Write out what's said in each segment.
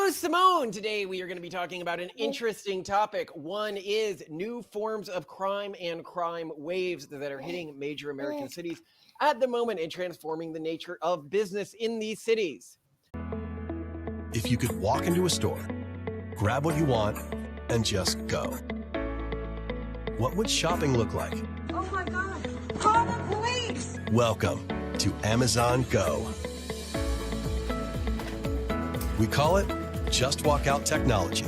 Hello, Simone. Today we are going to be talking about an interesting topic. One is new forms of crime and crime waves that are hitting major American cities at the moment and transforming the nature of business in these cities. If you could walk into a store, grab what you want, and just go, what would shopping look like? Oh my God, call the police! Welcome to Amazon Go. We call it Just Walk Out Technology.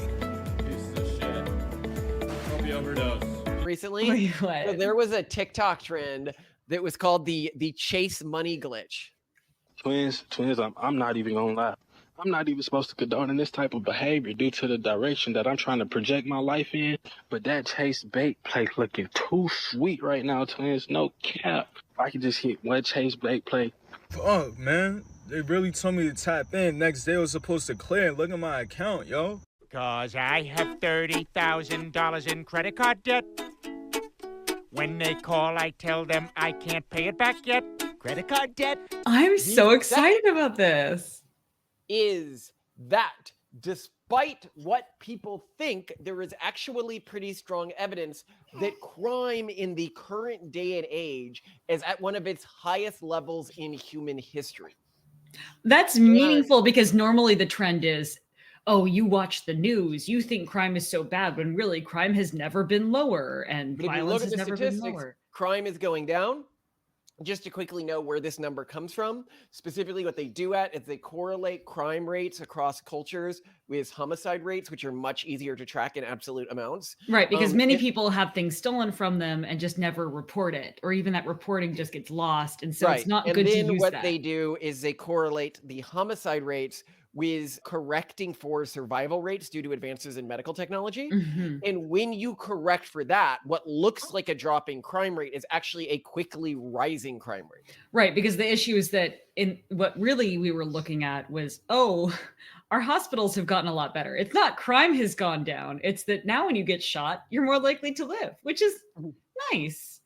Piece of shit. Hope you overdose. Recently, Wait, what? so there was a TikTok trend that was called the chase money glitch. Twins, I'm not even gonna lie. I'm not even supposed to condone this type of behavior due to the direction that I'm trying to project my life in. But that chase bait play looking too sweet right now, twins. No cap. If I could just hit one chase bait play. Fuck, man. They really told me to tap in. Next day I was supposed to clear. Look at my account, yo. Cause I have $30,000 in credit card debt. When they call, I tell them I can't pay it back yet. Credit card debt. I'm so excited about this. Is that despite what people think, there is actually pretty strong evidence that crime in the current day and age is at one of its highest levels in human history. That's meaningful because normally the trend is, oh, you watch the news, you think crime is so bad when really crime has never been lower and But if you violence look at has the never been statistics, lower. crime is going down. Just to quickly know where this number comes from, specifically what they do is they correlate crime rates across cultures with homicide rates, which are much easier to track in absolute amounts. Right, because many people have things stolen from them and just never report it, or even that reporting just gets lost. And so it's not good to use And then what that. they do is they correlate the homicide rates with correcting for survival rates due to advances in medical technology. Mhm. And when you correct for that, what looks like a drop in crime rate is actually a quickly rising crime rate. Right, because the issue is that in what really we were looking at was, oh, our hospitals have gotten a lot better. It's not crime has gone down. It's that now when you get shot, you're more likely to live, which is nice.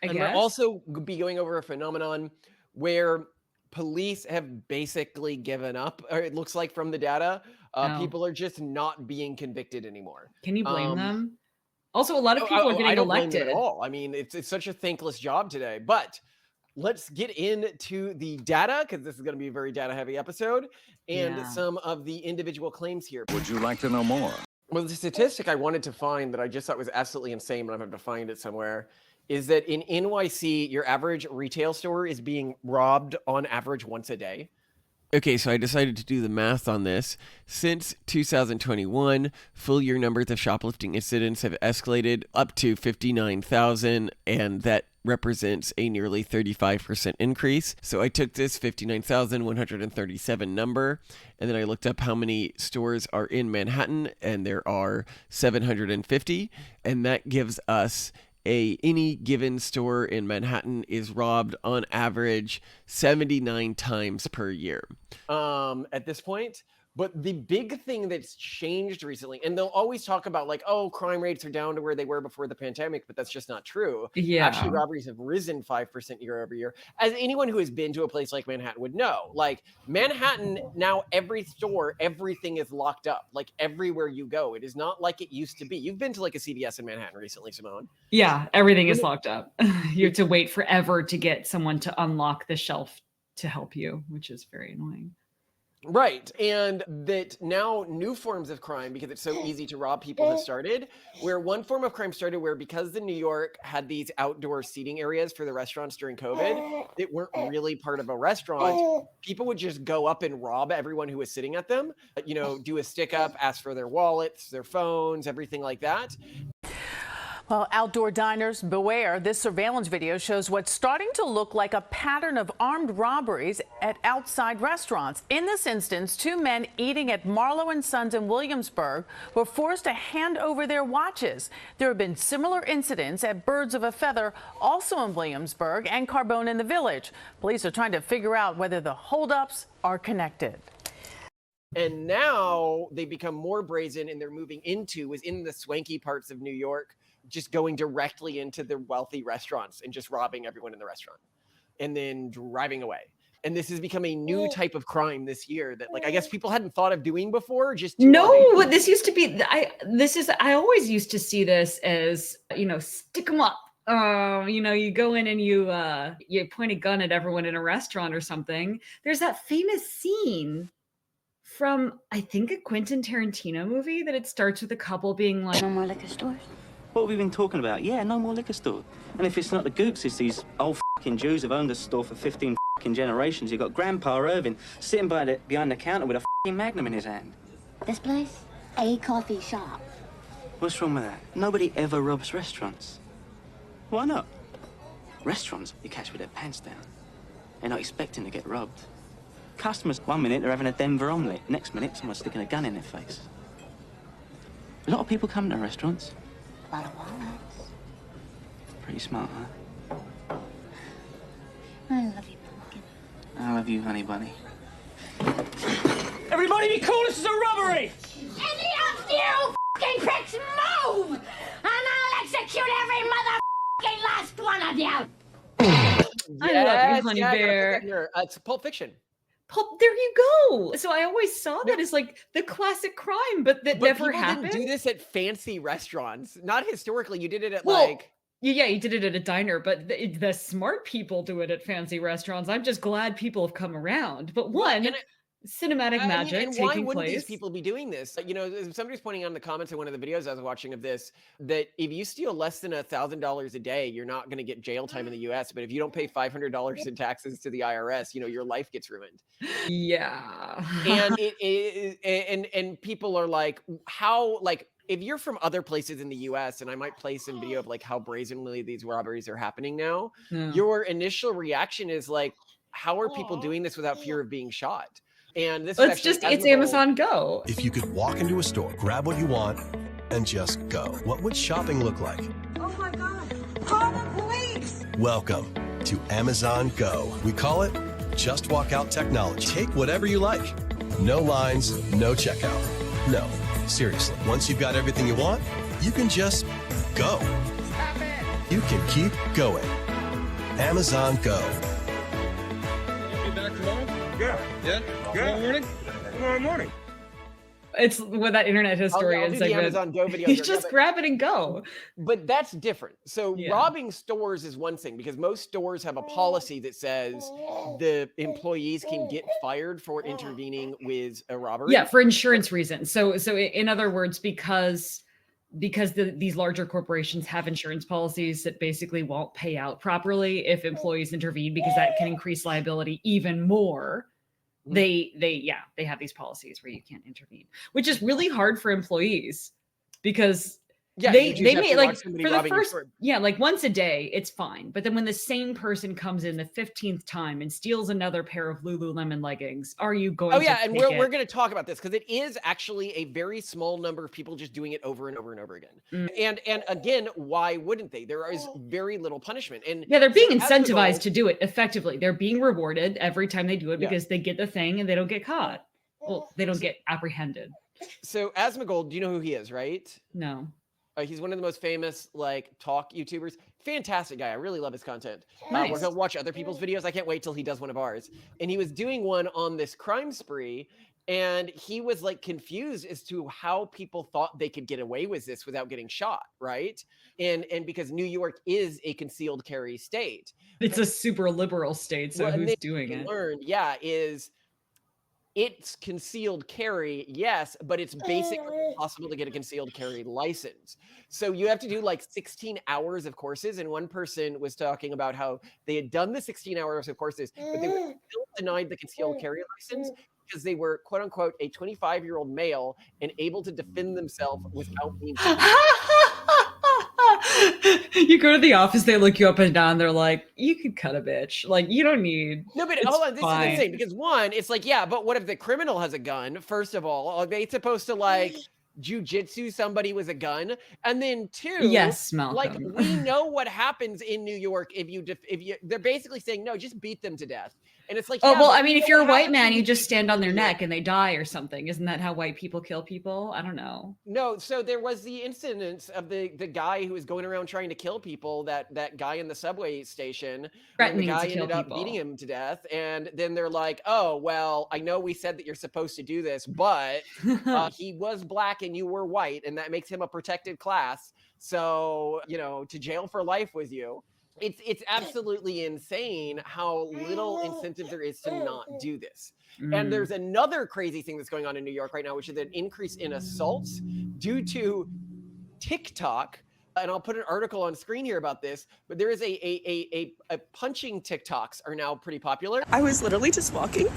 I And guess. we're also be going over a phenomenon where police have basically given up, or it looks like from the data, Oh. people are just not being convicted anymore. Can you blame them? Also, a lot of Oh, people are I getting don't blame elected. them at all. I mean, it's such a thankless job today. But let's get into the data because this is going to be a very data-heavy episode and Yeah. some of the individual claims here. Would you like to know more? Well, the statistic I wanted to find that I just thought was absolutely insane, but I'm going to find it somewhere, is that in NYC, your average retail store is being robbed on average once a day. Okay, so I decided to do the math on this. Since 2021, full year numbers of shoplifting incidents have escalated up to 59,000, and that represents a nearly 35% increase. So I took this 59,137 number, and then I looked up how many stores are in Manhattan, and there are 750, and that gives us any given store in Manhattan is robbed on average 79 times per year at this point. But the big thing that's changed recently, and they'll always talk about like, oh, crime rates are down to where they were before the pandemic, but that's just not true. Yeah. Actually, robberies have risen 5% year over year. As anyone who has been to a place like Manhattan would know, like Manhattan, now every store, everything is locked up. Like everywhere you go, it is not like it used to be. You've been to like a CVS in Manhattan recently, Simone. Yeah, everything is locked up. You have to wait forever to get someone to unlock the shelf to help you, which is very annoying. Right. And that now new forms of crime, because it's so easy to rob people, have started. Where one form of crime started where because the New York had these outdoor seating areas for the restaurants during COVID that weren't really part of a restaurant, people would just go up and rob everyone who was sitting at them, you know, do a stick up, ask for their wallets, their phones, everything like that. Well, outdoor diners, beware. This surveillance video shows what's starting to look like a pattern of armed robberies at outside restaurants. In this instance, two men eating at Marlowe & Sons in Williamsburg were forced to hand over their watches. There have been similar incidents at Birds of a Feather, also in Williamsburg, and Carbone in the Village. Police are trying to figure out whether the holdups are connected. And now they become more brazen, and they're moving into, within the swanky parts of New York, just going directly into the wealthy restaurants and just robbing everyone in the restaurant and then driving away. And this has become a new type of crime this year that, like, I guess people hadn't thought of doing before. Just no, this used to be. I always used to see this as, stick 'em up. You go in and you point a gun at everyone in a restaurant or something. There's that famous scene from, I think, a Quentin Tarantino movie that it starts with a couple being like, "No more liquor stores." What have we been talking about? Yeah, no more liquor store. And if it's not the Gooks, it's these old fucking Jews who've owned a store for 15 fucking generations. You've got Grandpa Irvin sitting behind the counter with a fucking Magnum in his hand. This place, a coffee shop. What's wrong with that? Nobody ever robs restaurants. Why not? Restaurants, you catch with their pants down. They're not expecting to get robbed. Customers, 1 minute they're having a Denver omelette. Next minute, someone's sticking a gun in their face. A lot of people come to restaurants. A lot of walnuts. Pretty smart, huh? I love you, pumpkin. I love you, honey bunny. Everybody be cool, this is a robbery! Any of you fucking pricks move! And I'll execute every motherfucking last one of you! I love you, honey bear. It's Pulp Fiction. There you go. So I always saw that as like the classic crime, but never happened. Didn't do this at fancy restaurants. Not historically. You did it at Yeah, you did it at a diner, but the smart people do it at fancy restaurants. I'm just glad people have come around. But cinematic magic and taking why wouldn't place. these people be doing this? Somebody's pointing out in the comments of one of the videos I was watching of this, that if you steal less than $1,000 a day, you're not going to get jail time in the US. But if you don't pay $500 in taxes to the IRS, your life gets ruined. Yeah. And and people are like, how, like, if you're from other places in the US, and I might play some video of like how brazenly these robberies are happening now, your initial reaction is like, how are people doing this without fear of being shot? And this it's Amazon Go. If you could walk into a store, grab what you want, and just go, what would shopping look like? Oh my God. Call the police! Welcome to Amazon Go. We call it Just Walk Out Technology. Take whatever you like. No lines, no checkout. No, seriously. Once you've got everything you want, you can just go. Stop it. You can keep going. Amazon Go. Be back tomorrow? Yeah? Tomorrow morning? Tomorrow morning. It's what that internet historian segment. Amazon Go videos. You just grab it and go. But that's different. So robbing stores is one thing, because most stores have a policy that says the employees can get fired for intervening with a robbery. Yeah, for insurance reasons. So in other words, because these larger corporations have insurance policies that basically won't pay out properly if employees intervene, because that can increase liability even more. They have these policies where you can't intervene, which is really hard for employees, because they may, like, for the first like once a day it's fine, but then when the same person comes in the 15th time and steals another pair of Lululemon leggings, are you going and we're going to talk about this, because it is actually a very small number of people just doing it over and over and over again. And again, why wouldn't they? There is very little punishment, and they're being incentivized to do it effectively. They're being rewarded every time they do it because they get the thing and they don't get caught. Well, they don't get apprehended. So Asmongold, do you know who he is, right? No. He's one of the most famous talk YouTubers. Fantastic guy. I really love his content. Nice. Where he'll watch other people's videos. I can't wait till he does one of ours. And he was doing one on this crime spree, and he was confused as to how people thought they could get away with this without getting shot, right? And because New York is a concealed carry state. It's a super liberal state, so who's doing it? Learned, is it's concealed carry, yes, but it's basically impossible to get a concealed carry license. So you have to do 16 hours of courses. And one person was talking about how they had done the 16 hours of courses, but they were still denied the concealed carry license because they were, quote unquote, a 25-year-old male and able to defend themselves without being. You go to the office, they look you up and down, they're like, you could cut a bitch. You don't need. No, but hold on, this is insane, because one, it's but what if the criminal has a gun? First of all, are they supposed to jujitsu somebody with a gun? And then two, yes, Malcolm. We know what happens in New York if you they're basically saying, no, just beat them to death. And it's like, oh, yeah, well, but I mean, we if you're a don't white have man, to you just stand on their be- neck and they die or something. Isn't that how white people kill people? I don't know. No, so there was the incident of the guy who was going around trying to kill people, that guy in the subway station, when the Threatening guy to kill ended up people. beating him to death. And then they're like, oh, well, I know we said that you're supposed to do this, but he was black and you were white, and that makes him a protected class. So, you know, to jail for life with you. It's absolutely insane how little incentive there is to not do this. And there's another crazy thing that's going on in New York right now, which is an increase in assaults due to TikTok. And I'll put an article on screen here about this, but there is a punching TikToks are now pretty popular. I was literally just walking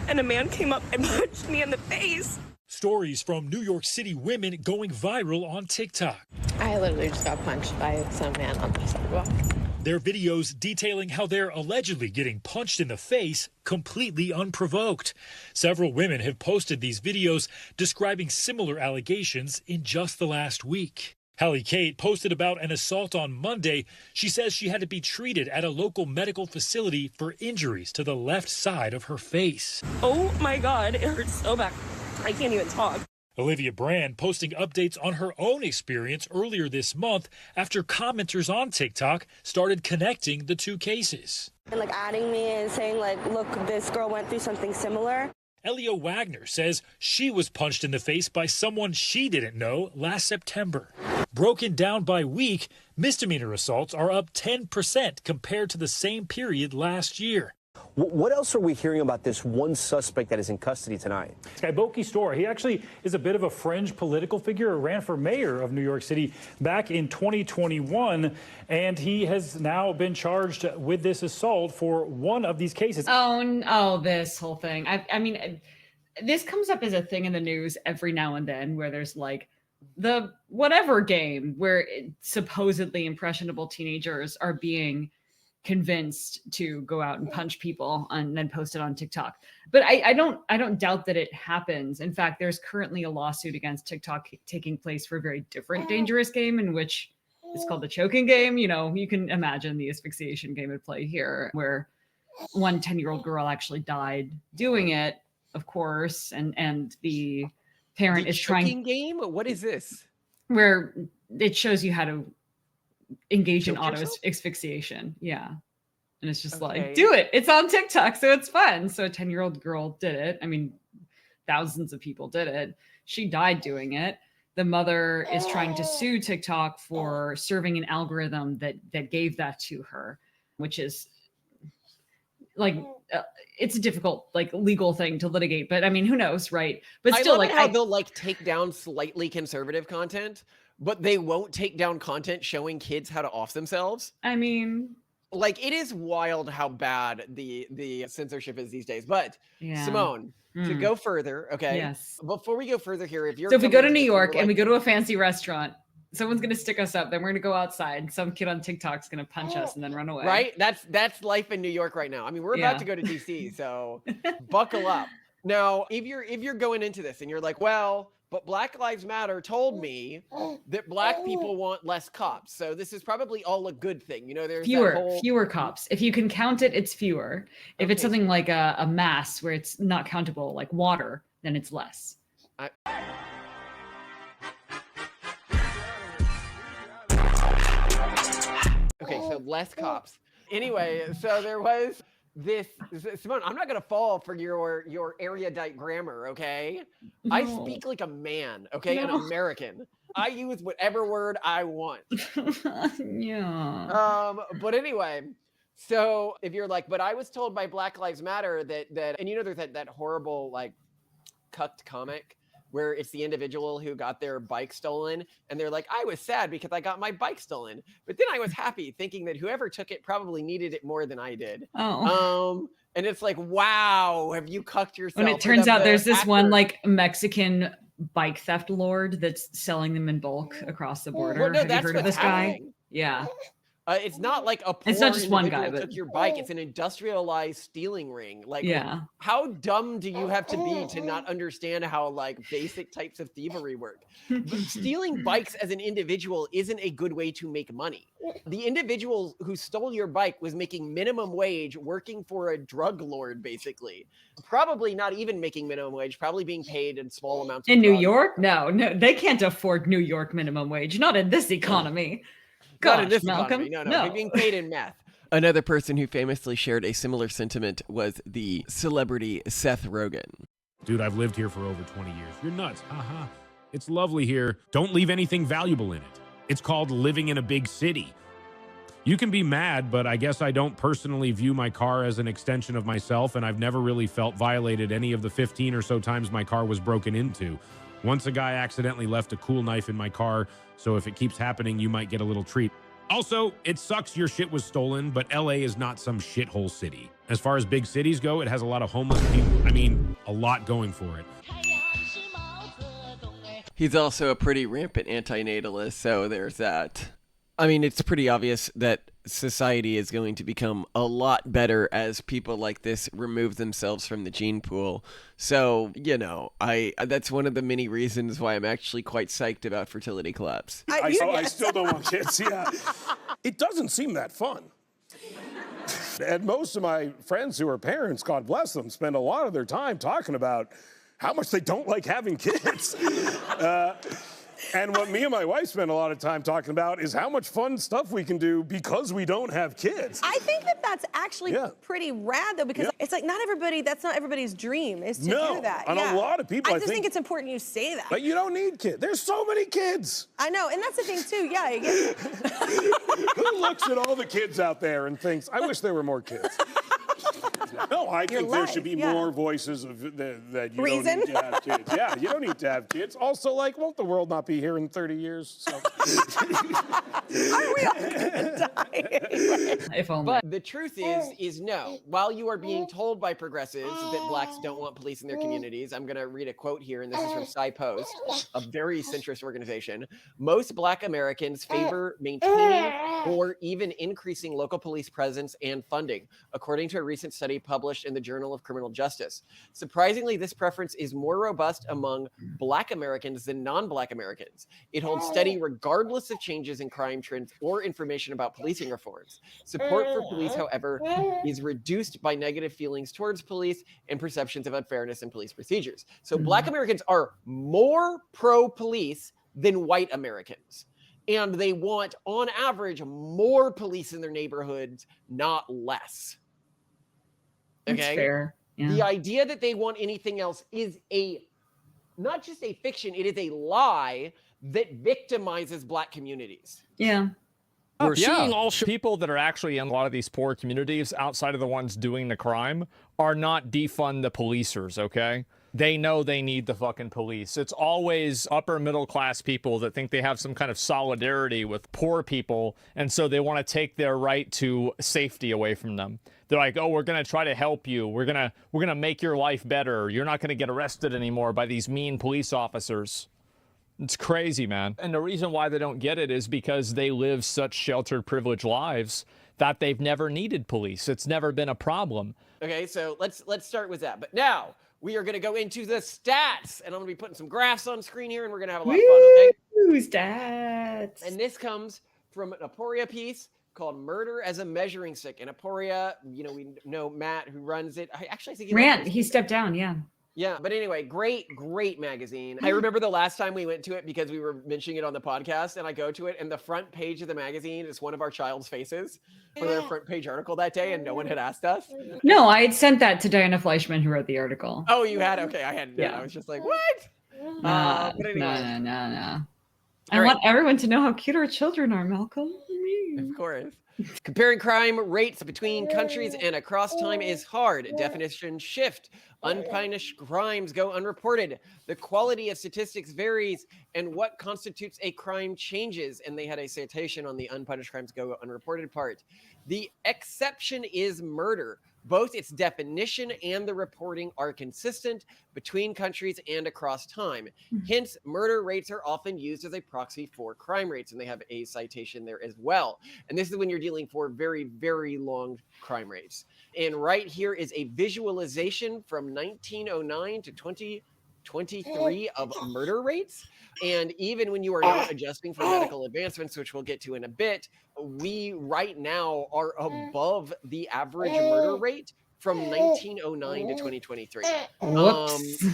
and a man came up and punched me in the face. Stories from New York City women going viral on TikTok. I literally just got punched by some man on the sidewalk. Their videos detailing how they're allegedly getting punched in the face completely unprovoked. Several women have posted these videos describing similar allegations in just the last week. Hallie Kate posted about an assault on Monday. She says she had to be treated at a local medical facility for injuries to the left side of her face. Oh my God, it hurts so bad. I can't even talk. Olivia Brand posting updates on her own experience earlier this month after commenters on TikTok started connecting the two cases. And like adding me and saying like, look, this girl went through something similar. Elio Wagner says she was punched in the face by someone she didn't know last September. Broken down by week, misdemeanor assaults are up 10% compared to the same period last year. What else are we hearing about this one suspect that is in custody tonight? Skyboki Store. He actually is a bit of a fringe political figure, ran for mayor of New York City back in 2021, and he has now been charged with this assault for one of these cases. Oh, this whole thing. I mean, this comes up as a thing in the news every now and then where there's like the whatever game where supposedly impressionable teenagers are being convinced to go out and punch people and then post it on TikTok. But I don't doubt that it happens. In fact, there's currently a lawsuit against TikTok taking place for a very different dangerous game in which it's called the choking game. You know, you can imagine the asphyxiation game at play here, where one 10-year-old girl actually died doing it, of course, and the parent is trying. Choking game? What is this? Where it shows you how to engage in Choke auto yourself? asphyxiation. Yeah. And it's just Okay. like, do it. It's on TikTok, so it's fun. So a 10-year-old girl did it. I mean, thousands of people did it. She died doing it. The mother is trying to sue TikTok for serving an algorithm that gave that to her, which is like it's a difficult like legal thing to litigate. But I mean, who knows, right? But still, I love like how they'll like take down slightly conservative content, but they won't take down content showing kids how to off themselves. I mean, like it is wild how bad the censorship is these days. But yeah. Simone, to go further, okay? Yes. Before we go further here, if you're So if we go to coming New this York you're and we like- go to a fancy restaurant, someone's gonna stick us up. Then we're gonna go outside. And some kid on TikTok's gonna punch us and then run away. right? That's life in New York right now. I mean, we're Yeah. about to go to DC, so buckle up. Now, if you're going into this and you're like, well, but Black Lives Matter told me that black people want less cops, so this is probably all a good thing. You know, there's that whole... fewer cops. If you can count it, it's fewer. If it's something like a mass where it's not countable, like water, then it's less. Okay, so less cops. Anyway, so there was this Simone, I'm not gonna fall for your erudite grammar, okay? I No. speak like a man, okay? An No. American. I use whatever word I want. Yeah. But anyway, so if you're like, but I was told by Black Lives Matter that and you know there's that horrible like cucked comic where it's the individual who got their bike stolen and they're like, I was sad because I got my bike stolen, but then I was happy thinking that whoever took it probably needed it more than I did. Oh. And it's like, wow, have you cucked yourself? When it turns out there's this one like Mexican bike theft lord that's selling them in bulk across the border. Well, no, Have you that's heard of what's this guy? happening. Yeah. It's not like a poor It's not just one guy, individual but took your bike. It's an industrialized stealing ring. Like, yeah. how dumb do you have to be to not understand how like basic types of thievery work? Stealing bikes as an individual isn't a good way to make money. The individual who stole your bike was making minimum wage, working for a drug lord, basically. Probably not even making minimum wage, probably being paid in small amounts. In New York? No, they can't afford New York minimum wage. Not in this economy. Not Gosh, in this Malcolm. economy. No. Being paid in meth. Another person who famously shared a similar sentiment was the celebrity Seth Rogen. Dude, I've lived here for over 20 years. You're nuts. Haha. It's lovely here. Don't leave anything valuable in it. It's called living in a big city. You can be mad, but I guess I don't personally view my car as an extension of myself, and I've never really felt violated any of the 15 or so times my car was broken into. Once a guy accidentally left a cool knife in my car, so if it keeps happening, you might get a little treat. Also, it sucks your shit was stolen, but LA is not some shithole city. As far as big cities go, it has a lot of homeless people. I mean, a lot going for it. He's also a pretty rampant antinatalist, so there's that. I mean, it's pretty obvious that society is going to become a lot better as people like this remove themselves from the gene pool. So, you know, that's one of the many reasons why I'm actually quite psyched about fertility collapse. I still don't want kids, yeah. It doesn't seem that fun. And most of my friends who are parents, God bless them, spend a lot of their time talking about how much they don't like having kids. And what me and my wife spend a lot of time talking about is how much fun stuff we can do because we don't have kids. I think that's actually pretty rad, though, because it's like that's not everybody's dream, is to do that. And a lot of people, I just think it's important you say that. But you don't need kids. There's so many kids. I know, and that's the thing, too. Yeah. Who looks at all the kids out there and thinks, I wish there were more kids? No, I think there should be more voices of that you don't need to have kids. Yeah, you don't need to have kids. Also, like, won't the world not be here in 30 years? So. Are we all gonna die? If only. But the truth is no. While you are being told by progressives that blacks don't want police in their communities, I'm going to read a quote here, and this is from SciPost, a very centrist organization. Most black Americans favor maintaining or even increasing local police presence and funding, according to a recent study published in the Journal of Criminal Justice. Surprisingly, this preference is more robust among black Americans than non-black Americans. It holds steady regardless of changes in crime trends or information about policing reforms. Support for police, however, is reduced by negative feelings towards police and perceptions of unfairness in police procedures. So black Americans are more pro-police than white Americans. And they want, on average, more police in their neighborhoods, not less. Okay? That's fair. Yeah. The idea that they want anything else is not just a fiction, it is a lie that victimizes black communities. Yeah. We're seeing people that are actually in a lot of these poor communities outside of the ones doing the crime are not defund the policers, okay? They know they need the fucking police. It's always upper middle class people that think they have some kind of solidarity with poor people, and so they want to take their right to safety away from them. They're like, oh, we're going to try to help you. We're going to make your life better. You're not going to get arrested anymore by these mean police officers. It's crazy, man. And the reason why they don't get it is because they live such sheltered, privileged lives that they've never needed police. It's never been a problem. Okay, so let's start with that. But now we are going to go into the stats, and I'm going to be putting some graphs on screen here, and we're going to have a lot of fun, okay? Stats. And this comes from an Aporia piece called Murder as a Measuring Stick. And Aporia, we know Matt, who runs it. I actually think he stepped down, yeah. Yeah, but anyway, great magazine. I remember the last time we went to it because we were mentioning it on the podcast, and I go to it, and the front page of the magazine is one of our child's faces for their front page article that day, and no one had asked us. No, I had sent that to Diana Fleischman, who wrote the article. Oh, you had? Okay, I hadn't. Yeah. I was just like, what? But anyway. No. I want everyone to know how cute our children are, Malcolm. Of course. Comparing crime rates between countries and across time is hard. Definitions shift. Unpunished crimes go unreported. The quality of statistics varies, and what constitutes a crime changes. And they had a citation on the unpunished crimes go unreported part. The exception is murder. Both its definition and the reporting are consistent between countries and across time. Hence, murder rates are often used as a proxy for crime rates, and they have a citation there as well. And this is when you're dealing for very, very long crime rates. And right here is a visualization from 1909 to 2023 of murder rates. And even when you are not adjusting for medical advancements, which we'll get to in a bit, we right now are above the average murder rate from 1909 to 2023. Whoops.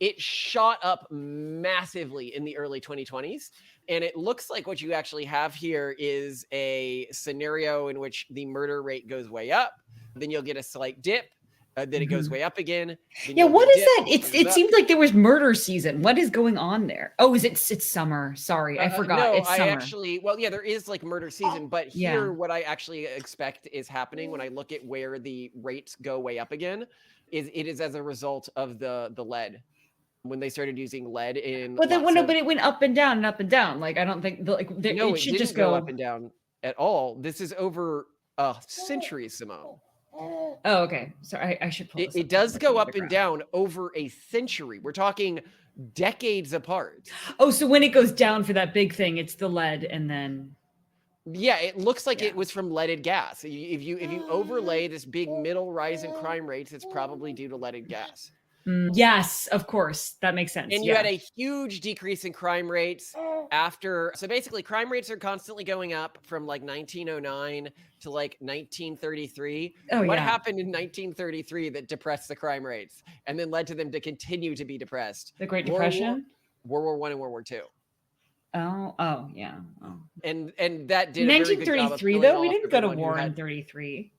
It shot up massively in the early 2020s. And it looks like what you actually have here is a scenario in which the murder rate goes way up. Then you'll get a slight dip. Then it goes way up again. Yeah, what is that? It seemed like there was murder season. What is going on there? Oh, it's summer. Sorry, I forgot. No, it's summer. There is like murder season, but here what I actually expect is happening when I look at where the rates go way up again is it is as a result of the lead. When they started using lead in But then but it went up and down and up and down. Like I don't think it should just go up and down at all. This is over centuries, Simone. Oh, okay. Sorry, I should pull this it does go up and down over a century. We're talking decades apart. Oh, so when it goes down for that big thing, it's the lead, and then it looks like it was from leaded gas. If you overlay this big middle rise in crime rates, it's probably due to leaded gas. Yes, of course. That makes sense. And you had a huge decrease in crime rates after. So basically, crime rates are constantly going up from like 1909 to like 1933. What happened in 1933 that depressed the crime rates and then led to them to continue to be depressed? The Great Depression? World War I and World War II. Oh, yeah. Oh. And that did 1933, though? We didn't go to war in 33.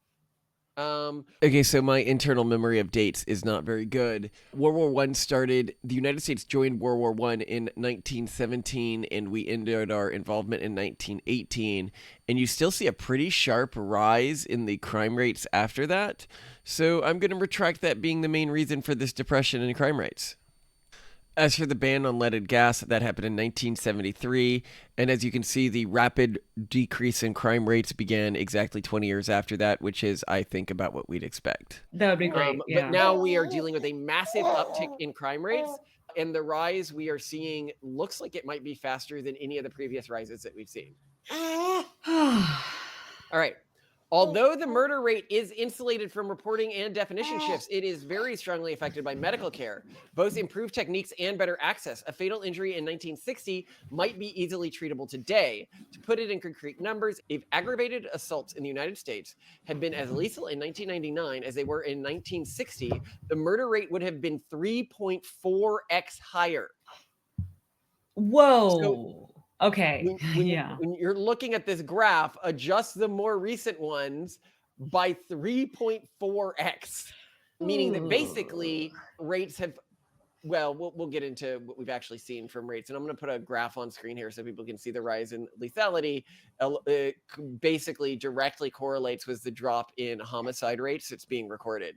Okay, so my internal memory of dates is not very good. World War I started, the United States joined World War I in 1917, and we ended our involvement in 1918. And you still see a pretty sharp rise in the crime rates after that. So I'm going to retract that being the main reason for this depression in crime rates. As for the ban on leaded gas, that happened in 1973, and as you can see, the rapid decrease in crime rates began exactly 20 years after that, which is, I think, about what we'd expect. That would be great, But now we are dealing with a massive uptick in crime rates, and the rise we are seeing looks like it might be faster than any of the previous rises that we've seen. All right. Although the murder rate is insulated from reporting and definition shifts, it is very strongly affected by medical care, both improved techniques and better access. A fatal injury in 1960 might be easily treatable today. To put it in concrete numbers, if aggravated assaults in the United States had been as lethal in 1999 as they were in 1960, the murder rate would have been 3.4x higher. Whoa. So, okay. When you're looking at this graph, adjust the more recent ones by 3.4x, meaning that basically rates have, we'll get into what we've actually seen from rates. And I'm going to put a graph on screen here so people can see the rise in lethality. It basically directly correlates with the drop in homicide rates that's being recorded.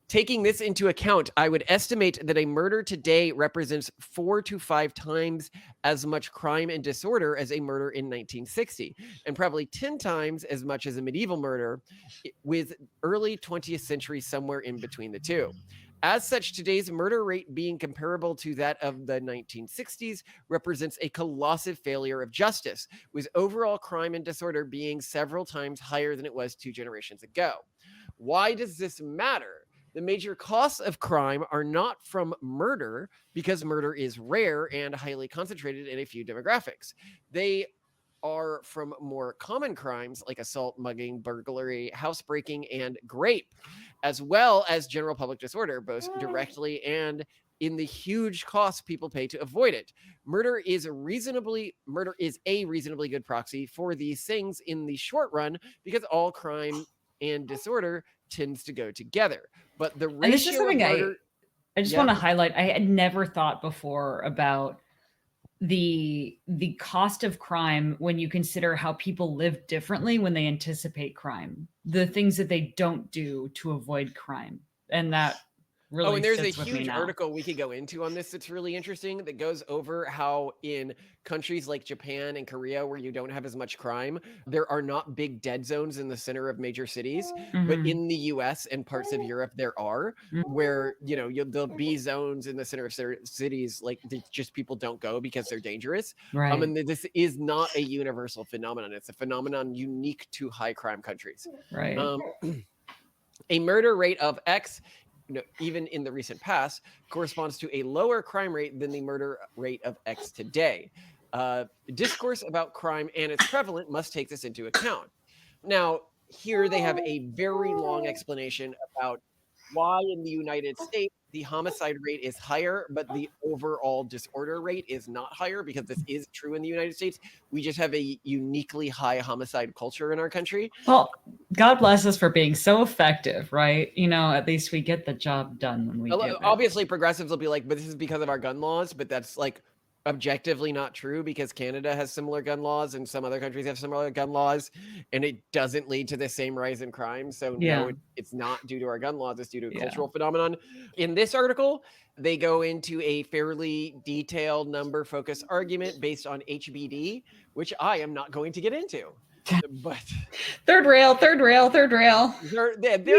Taking this into account, I would estimate that a murder today represents 4 to 5 times as much crime and disorder as a murder in 1960, and probably 10 times as much as a medieval murder, with early 20th century somewhere in between the two. As such, today's murder rate being comparable to that of the 1960s represents a colossal failure of justice, with overall crime and disorder being several times higher than it was 2 generations ago. Why does this matter? The major costs of crime are not from murder, because murder is rare and highly concentrated in a few demographics. They are from more common crimes like assault, mugging, burglary, housebreaking, and rape, as well as general public disorder, both directly and in the huge costs people pay to avoid it. Murder is a reasonably good proxy for these things in the short run, because all crime and disorder tends to go together. But the ratio and this is something of murder, I just want to highlight. I had never thought before about the cost of crime when you consider how people live differently when they anticipate crime, the things that they don't do to avoid crime. And that really Oh, and there's a sits with me huge now. article we could go into on this that's really interesting that goes over how in countries like Japan and Korea, where you don't have as much crime, there are not big dead zones in the center of major cities. But Mhm. in the US and parts of Europe, there are, where, you know, there'll be zones in the center of cities like just people don't go because they're dangerous. Right. And this is not a universal phenomenon. It's a phenomenon unique to high crime countries. Right. A murder rate of X, even in the recent past, corresponds to a lower crime rate than the murder rate of X today. Discourse about crime and its prevalence must take this into account. Now, here they have a very long explanation about why in the United States the homicide rate is higher, but the overall disorder rate is not higher, because this is true in the United States. We just have a uniquely high homicide culture in our country. Well, God bless us for being so effective, right? You know, at least we get the job done when we do it. Obviously, progressives will be like, but this is because of our gun laws, but that's like objectively not true, because Canada has similar gun laws and some other countries have similar gun laws, and it doesn't lead to the same rise in crime. So no, it's not due to our gun laws, it's due to a cultural phenomenon. In this article, they go into a fairly detailed number focused argument based on HBD, which I am not going to get into. But third rail. They're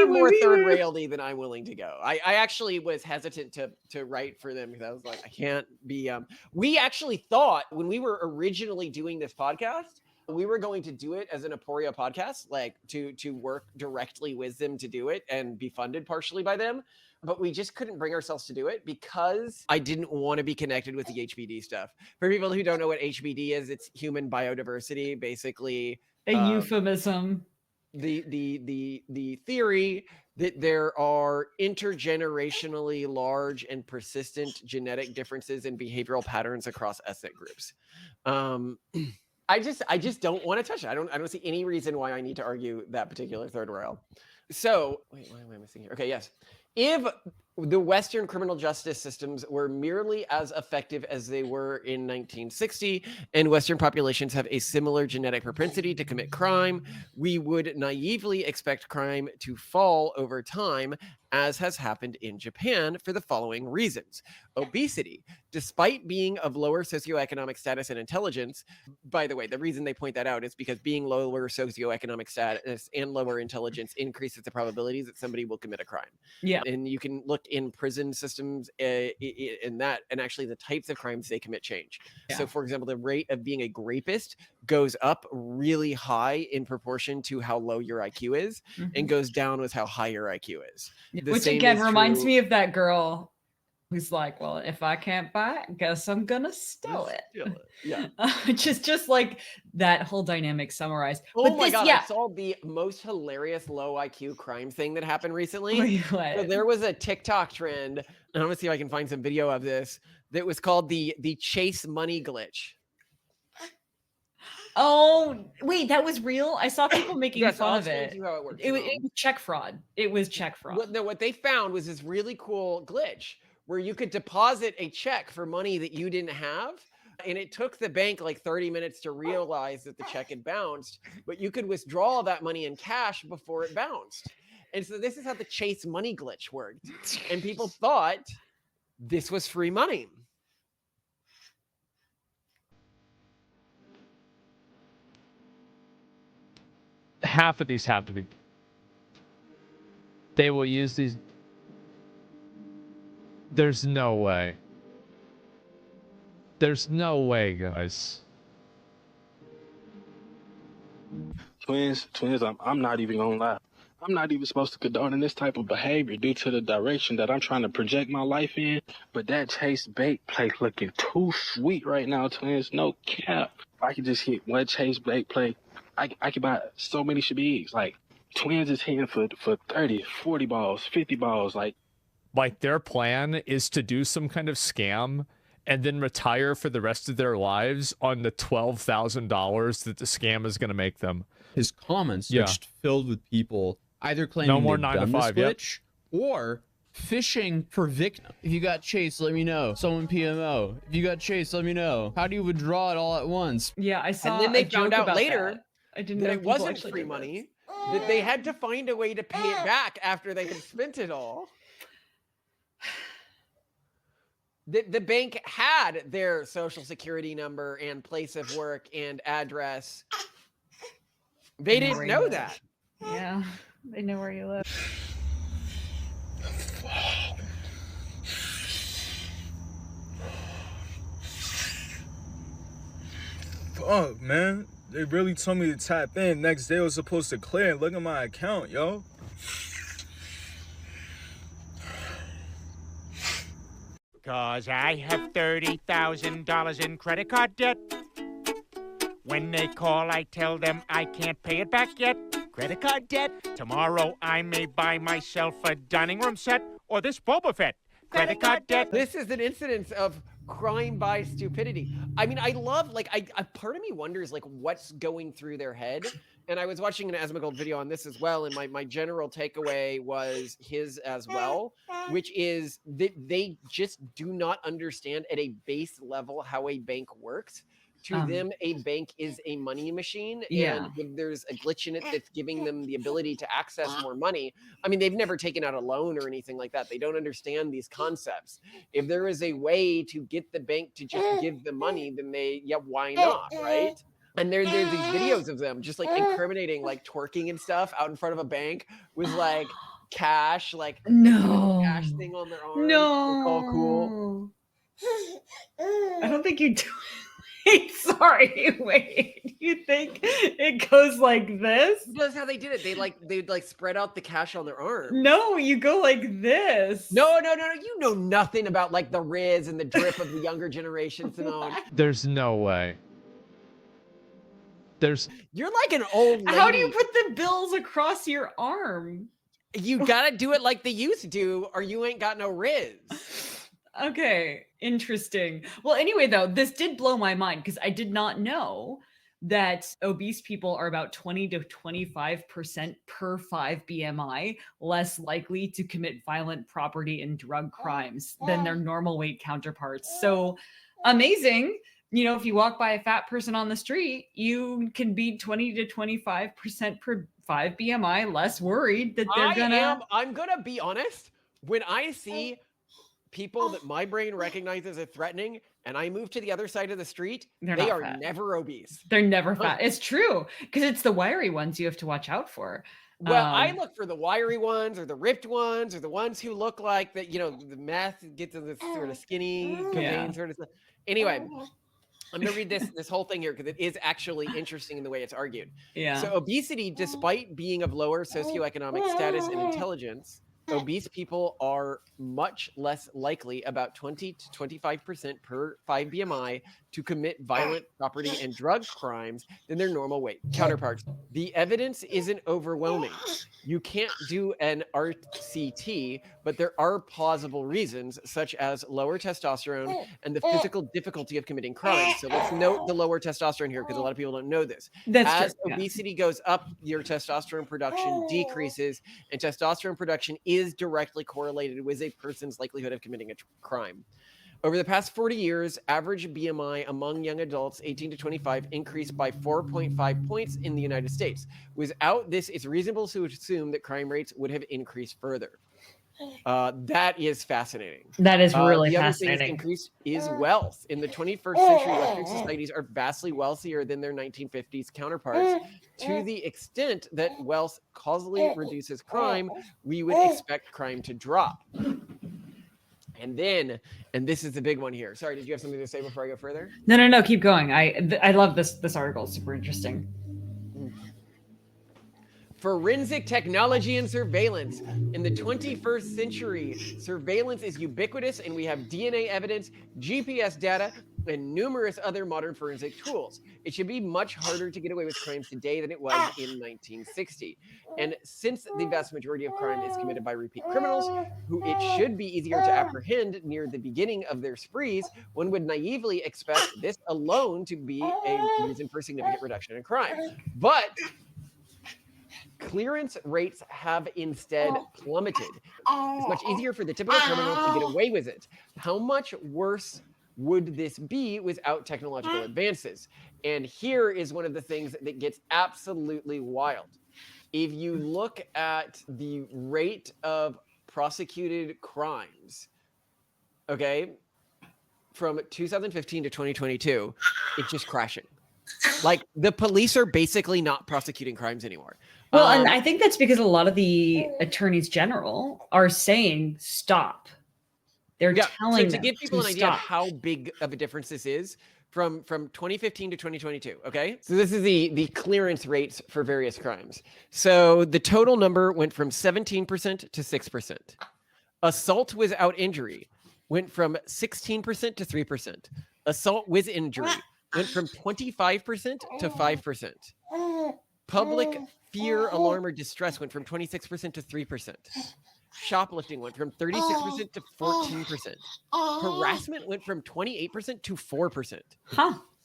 more third railedy than I'm willing to go. I actually was hesitant to write for them, because I was like, I can't be. We actually thought when we were originally doing this podcast, we were going to do it as an Aporia podcast, like to work directly with them to do it and be funded partially by them. But we just couldn't bring ourselves to do it because I didn't want to be connected with the HBD stuff. For people who don't know what HBD is, it's human biodiversity, basically. A euphemism. The theory that there are intergenerationally large and persistent genetic differences in behavioral patterns across ethnic groups. I just don't want to touch it. I don't see any reason why I need to argue that particular third rail. So wait, why am I missing here? Okay, yes. If the Western criminal justice systems were merely as effective as they were in 1960, and Western populations have a similar genetic propensity to commit crime, we would naively expect crime to fall over time, as has happened in Japan, for the following reasons. Obesity, despite being of lower socioeconomic status and intelligence, by the way, the reason they point that out is because being lower socioeconomic status and lower intelligence increases the probabilities that somebody will commit a crime. Yeah. And you can look in prison systems in that, and actually the types of crimes they commit change. Yeah. So for example, the rate of being a rapist goes up really high in proportion to how low your IQ is, and goes down with how high your IQ is. Which again reminds me of that girl who's like, well, if I can't buy it, guess I'm gonna steal it. Yeah. just like that whole dynamic summarized. Oh my God, I saw the most hilarious low IQ crime thing that happened recently. Wait, what? So there was a TikTok trend, and I'm gonna see if I can find some video of this, that was called the chase money glitch. Oh, wait, that was real? I saw people making Yes, fun I'll of explain it. to you how it works. It was check fraud. It was check fraud. What they found was this really cool glitch where you could deposit a check for money that you didn't have. And it took the bank like 30 minutes to realize that the check had bounced, but you could withdraw that money in cash before it bounced. And so this is how the chase money glitch worked. And people thought this was free money. Half of these have to be. They will use these. There's no way. There's no way, guys. Twins, I'm not even gonna lie. I'm not even supposed to condone this type of behavior due to the direction that I'm trying to project my life in. But that Chase bait play looking too sweet right now, twins. No cap. If I could just hit one Chase bait play, I could buy so many shabigs. Like, twins is hitting for 30, 40 balls, 50 balls. Like their plan is to do some kind of scam and then retire for the rest of their lives on the $12,000 that the scam is going to make them. His comments are just filled with people either claiming no more they've 9 to done 5 this glitch or fishing for victims. If you got chased, let me know. Someone PMO. If you got chased, let me know. How do you withdraw it all at once? Yeah, I saw. And then they a found joke out about later that. I didn't that know it people wasn't actually free did money, this. that they had to find a way to pay it back after they had spent it all. The bank had their social security number and place of work and address. They didn't know that. Yeah, they know where you live. Fuck, man. They really told me to tap in. Next day I was supposed to clear and look at my account, yo. Cause I have $30,000 in credit card debt. When they call, I tell them I can't pay it back yet. Credit card debt. Tomorrow I may buy myself a dining room set or this Boba Fett. Credit card debt. This is an incidence of crime by stupidity. I mean, I love, like, I part of me wonders, like, what's going through their head. And I was watching an Asmongold video on this as well, and my general takeaway was his as well, which is that they just do not understand at a base level how a bank works. To them, a bank is a money machine, and if there's a glitch in it that's giving them the ability to access more money. I mean, they've never taken out a loan or anything like that. They don't understand these concepts. If there is a way to get the bank to just give them money, then why not, right? And there's these videos of them just like incriminating, like twerking and stuff out in front of a bank with like cash, like cash thing on their arm. No, all cool. I don't think you do. Wait. You think it goes like this? That's how they did it. They'd like spread out the cash on their arm. No, you go like this. No. You know nothing about like the Riz and the drip of the younger generation, Simone. There's no way. You're like an old lady. How do you put the bills across your arm? You gotta do it like they used to do, or you ain't got no Riz. Okay, interesting. Well, anyway, though, this did blow my mind because I did not know that obese people are about 20 to 25% per 5 BMI less likely to commit violent property and drug crimes than their normal weight counterparts. So amazing. You know, if you walk by a fat person on the street, you can be 20 to 25% per 5 BMI less worried that they're I'm gonna be honest. When I see people that my brain recognizes as threatening and I move to the other side of the street, they are never obese. They're never fat. It's true, because it's the wiry ones you have to watch out for. Well, I look for the wiry ones or the ripped ones or the ones who look like that, you know, the meth gets in this sort of skinny cocaine sort of stuff. Anyway, I'm going to read this whole thing here because it is actually interesting in the way it's argued. Yeah. So obesity, despite being of lower socioeconomic status and intelligence, obese people are much less likely, about 20 to 25% per 5 BMI, to commit violent property and drug crimes than their normal weight counterparts. The evidence isn't overwhelming. You can't do an RCT, but there are plausible reasons, such as lower testosterone and the physical difficulty of committing crimes. So let's note the lower testosterone here, because a lot of people don't know this. As obesity goes up, your testosterone production decreases, and testosterone production is directly correlated with a person's likelihood of committing a crime. Over the past 40 years, average BMI among young adults 18 to 25 increased by 4.5 points in the United States. Without this, it's reasonable to assume that crime rates would have increased further. That is fascinating. That is really the other fascinating. thing increase is wealth. In the 21st century, Western societies are vastly wealthier than their 1950s counterparts. To the extent that wealth causally reduces crime, we would expect crime to drop. And then, and this is the big one here. Sorry, did you have something to say before I go further? No, keep going. I love this article. It's super interesting. Forensic technology and surveillance. In the 21st century, surveillance is ubiquitous, and we have DNA evidence, GPS data, and numerous other modern forensic tools. It should be much harder to get away with crimes today than it was in 1960. And since the vast majority of crime is committed by repeat criminals, who it should be easier to apprehend near the beginning of their sprees, one would naively expect this alone to be a reason for significant reduction in crime. But clearance rates have instead plummeted. It's much easier for the typical criminal to get away with it. How much worse would this be without technological advances? And here is one of the things that gets absolutely wild. If you look at the rate of prosecuted crimes, okay, from 2015 to 2022, it's just crashing. Like the police are basically not prosecuting crimes anymore. Well, and I think that's because a lot of the attorneys general are saying stop. They're telling to them give people an idea of stop. how big of a difference this is from 2015 to 2022. Okay, so this is the clearance rates for various crimes. So the total number went from 17% to 6%. Assault without injury went from 16% to 3%. Assault with injury went from 25% to 5%. Public fear, alarm, or distress went from 26% to 3%. Shoplifting went from 36% to 14%. Harassment went from 28% to 4%.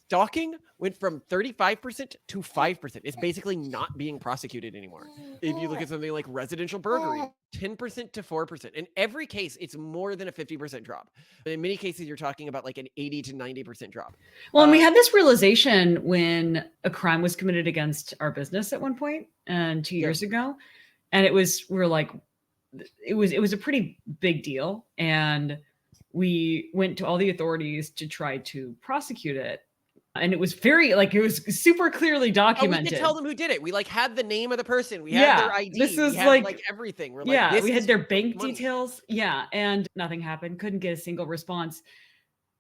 Stalking went from 35% to 5%. It's basically not being prosecuted anymore. If you look at something like residential burglary, 10% to 4%. In every case, it's more than a 50% drop. But in many cases, you're talking about like an 80 to 90% drop. Well, and we had this realization when a crime was committed against our business at one point, and 2 years ago, and it was a pretty big deal, and we went to all the authorities to try to prosecute it. And it was it was super clearly documented. We could tell them who did it. We had the name of the person. We had their ID. This is we had, everything. We're we had their bank details. Yeah. And nothing happened. Couldn't get a single response.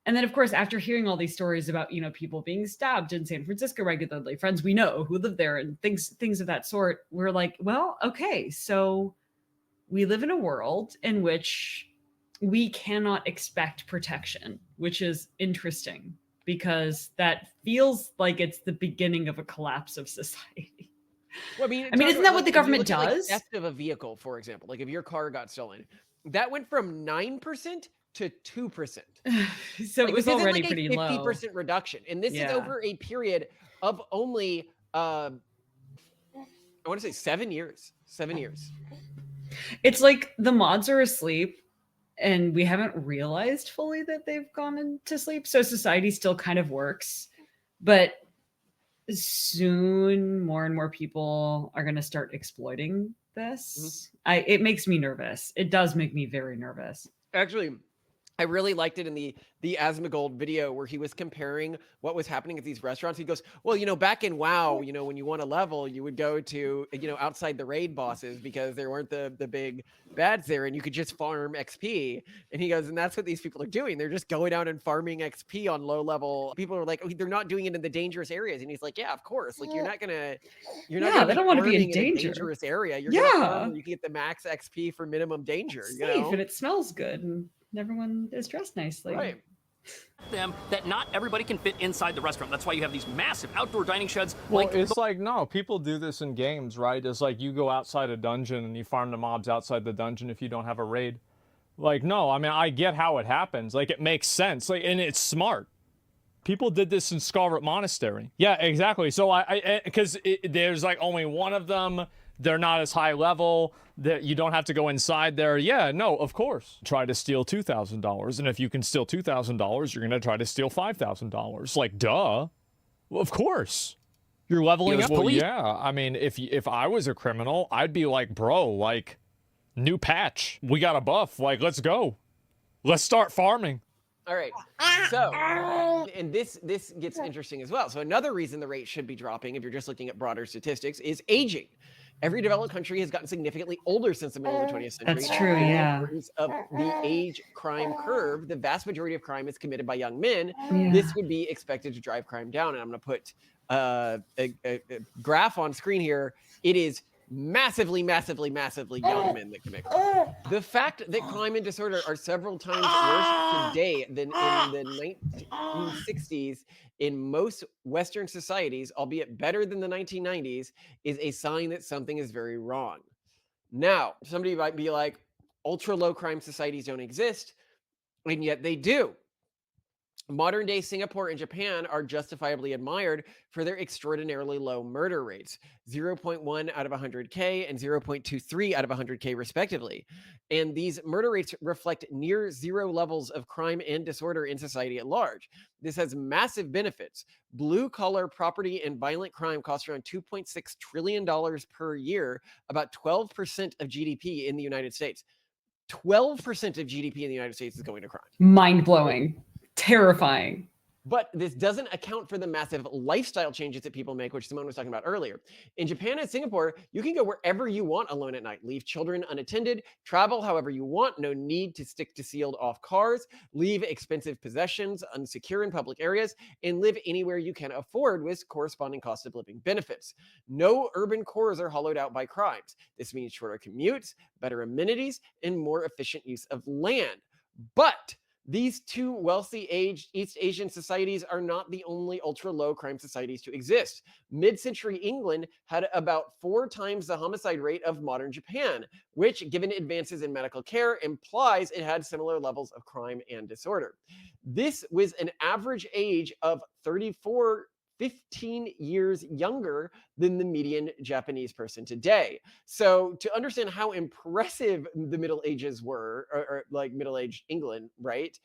And then of course, after hearing all these stories about, people being stabbed in San Francisco regularly, friends we know who live there and things of that sort, we're like, well, okay, so we live in a world in which we cannot expect protection, which is interesting, because that feels like it's the beginning of a collapse of society. Well, I mean, isn't that what the government does? Theft of a vehicle, for example, like if your car got stolen, that went from 9% to 2%. So it was already pretty low. 50% reduction, and this is over a period of only, I want to say 7 years. 7 years. It's like the mods are asleep, and we haven't realized fully that they've gone into sleep. So society still kind of works, but soon more and more people are going to start exploiting this. It makes me nervous. It does make me very nervous. Actually, I really liked it in the Asmongold video where he was comparing what was happening at these restaurants. He goes, well, back in WoW, when you want a level, you would go to, outside the raid bosses because there weren't the big bads there, and you could just farm XP. And he goes, and that's what these people are doing. They're just going out and farming XP on low level. People are like, oh, they're not doing it in the dangerous areas. And he's like, yeah, of course. Like you're not gonna they don't want to be in danger. A dangerous area. You're gonna farm where you can get the max XP for minimum danger. Safe, and it smells good, and everyone is dressed nicely. Right. Them that not everybody can fit inside the restaurant. That's why you have these massive outdoor dining sheds. Well, it's like, no, people do this in games, right? It's like you go outside a dungeon and you farm the mobs outside the dungeon if you don't have a raid. Like, no, I mean, I get how it happens. Like, it makes sense. Like, and it's smart. People did this in Scarlet Monastery. Yeah, exactly. So because there's like only one of them. They're not as high level, that you don't have to go inside there. Yeah, no, of course. Try to steal $2,000. And if you can steal $2,000, you're going to try to steal $5,000. Like, duh. Well, of course. You're leveling up. Well, yeah. I mean, if I was a criminal, I'd be like, bro, like, new patch. We got a buff. Like, let's go. Let's start farming. All right. So, and this gets interesting as well. So another reason the rate should be dropping, if you're just looking at broader statistics, is aging. Every developed country has gotten significantly older since the middle of the 20th century. That's true, yeah. Of the age crime curve, the vast majority of crime is committed by young men. Yeah. This would be expected to drive crime down. And I'm going to put a graph on screen here. It is massively, massively, massively young men that commit crime. The fact that crime and disorder are several times worse today than in the 1960s in most Western societies, albeit better than the 1990s, is a sign that something is very wrong. Now, somebody might be like, ultra low crime societies don't exist, and yet they do. Modern day Singapore and Japan are justifiably admired for their extraordinarily low murder rates, 0.1 out of 100K and 0.23 out of 100K respectively. And these murder rates reflect near zero levels of crime and disorder in society at large. This has massive benefits. Blue collar property and violent crime costs around $2.6 trillion per year, about 12% of GDP in the United States. 12% of GDP in the United States is going to crime. Mind blowing. terrifying. But this doesn't account for the massive lifestyle changes that people make, which Simone was talking about earlier. In Japan and Singapore, you can go wherever you want alone at night, leave children unattended, travel however you want, no need to stick to sealed off cars, leave expensive possessions unsecure in public areas, and live anywhere you can afford with corresponding cost of living benefits. No urban cores are hollowed out by crimes. This means shorter commutes, better amenities, and more efficient use of land. But these two wealthy East Asian societies are not the only ultra-low crime societies to exist. Mid-century England had about 4 times the homicide rate of modern Japan, which, given advances in medical care, implies it had similar levels of crime and disorder. This was an average age of 34, 15 years younger than the median Japanese person today. So to understand how impressive the Middle Ages were, or like middle-aged England, right?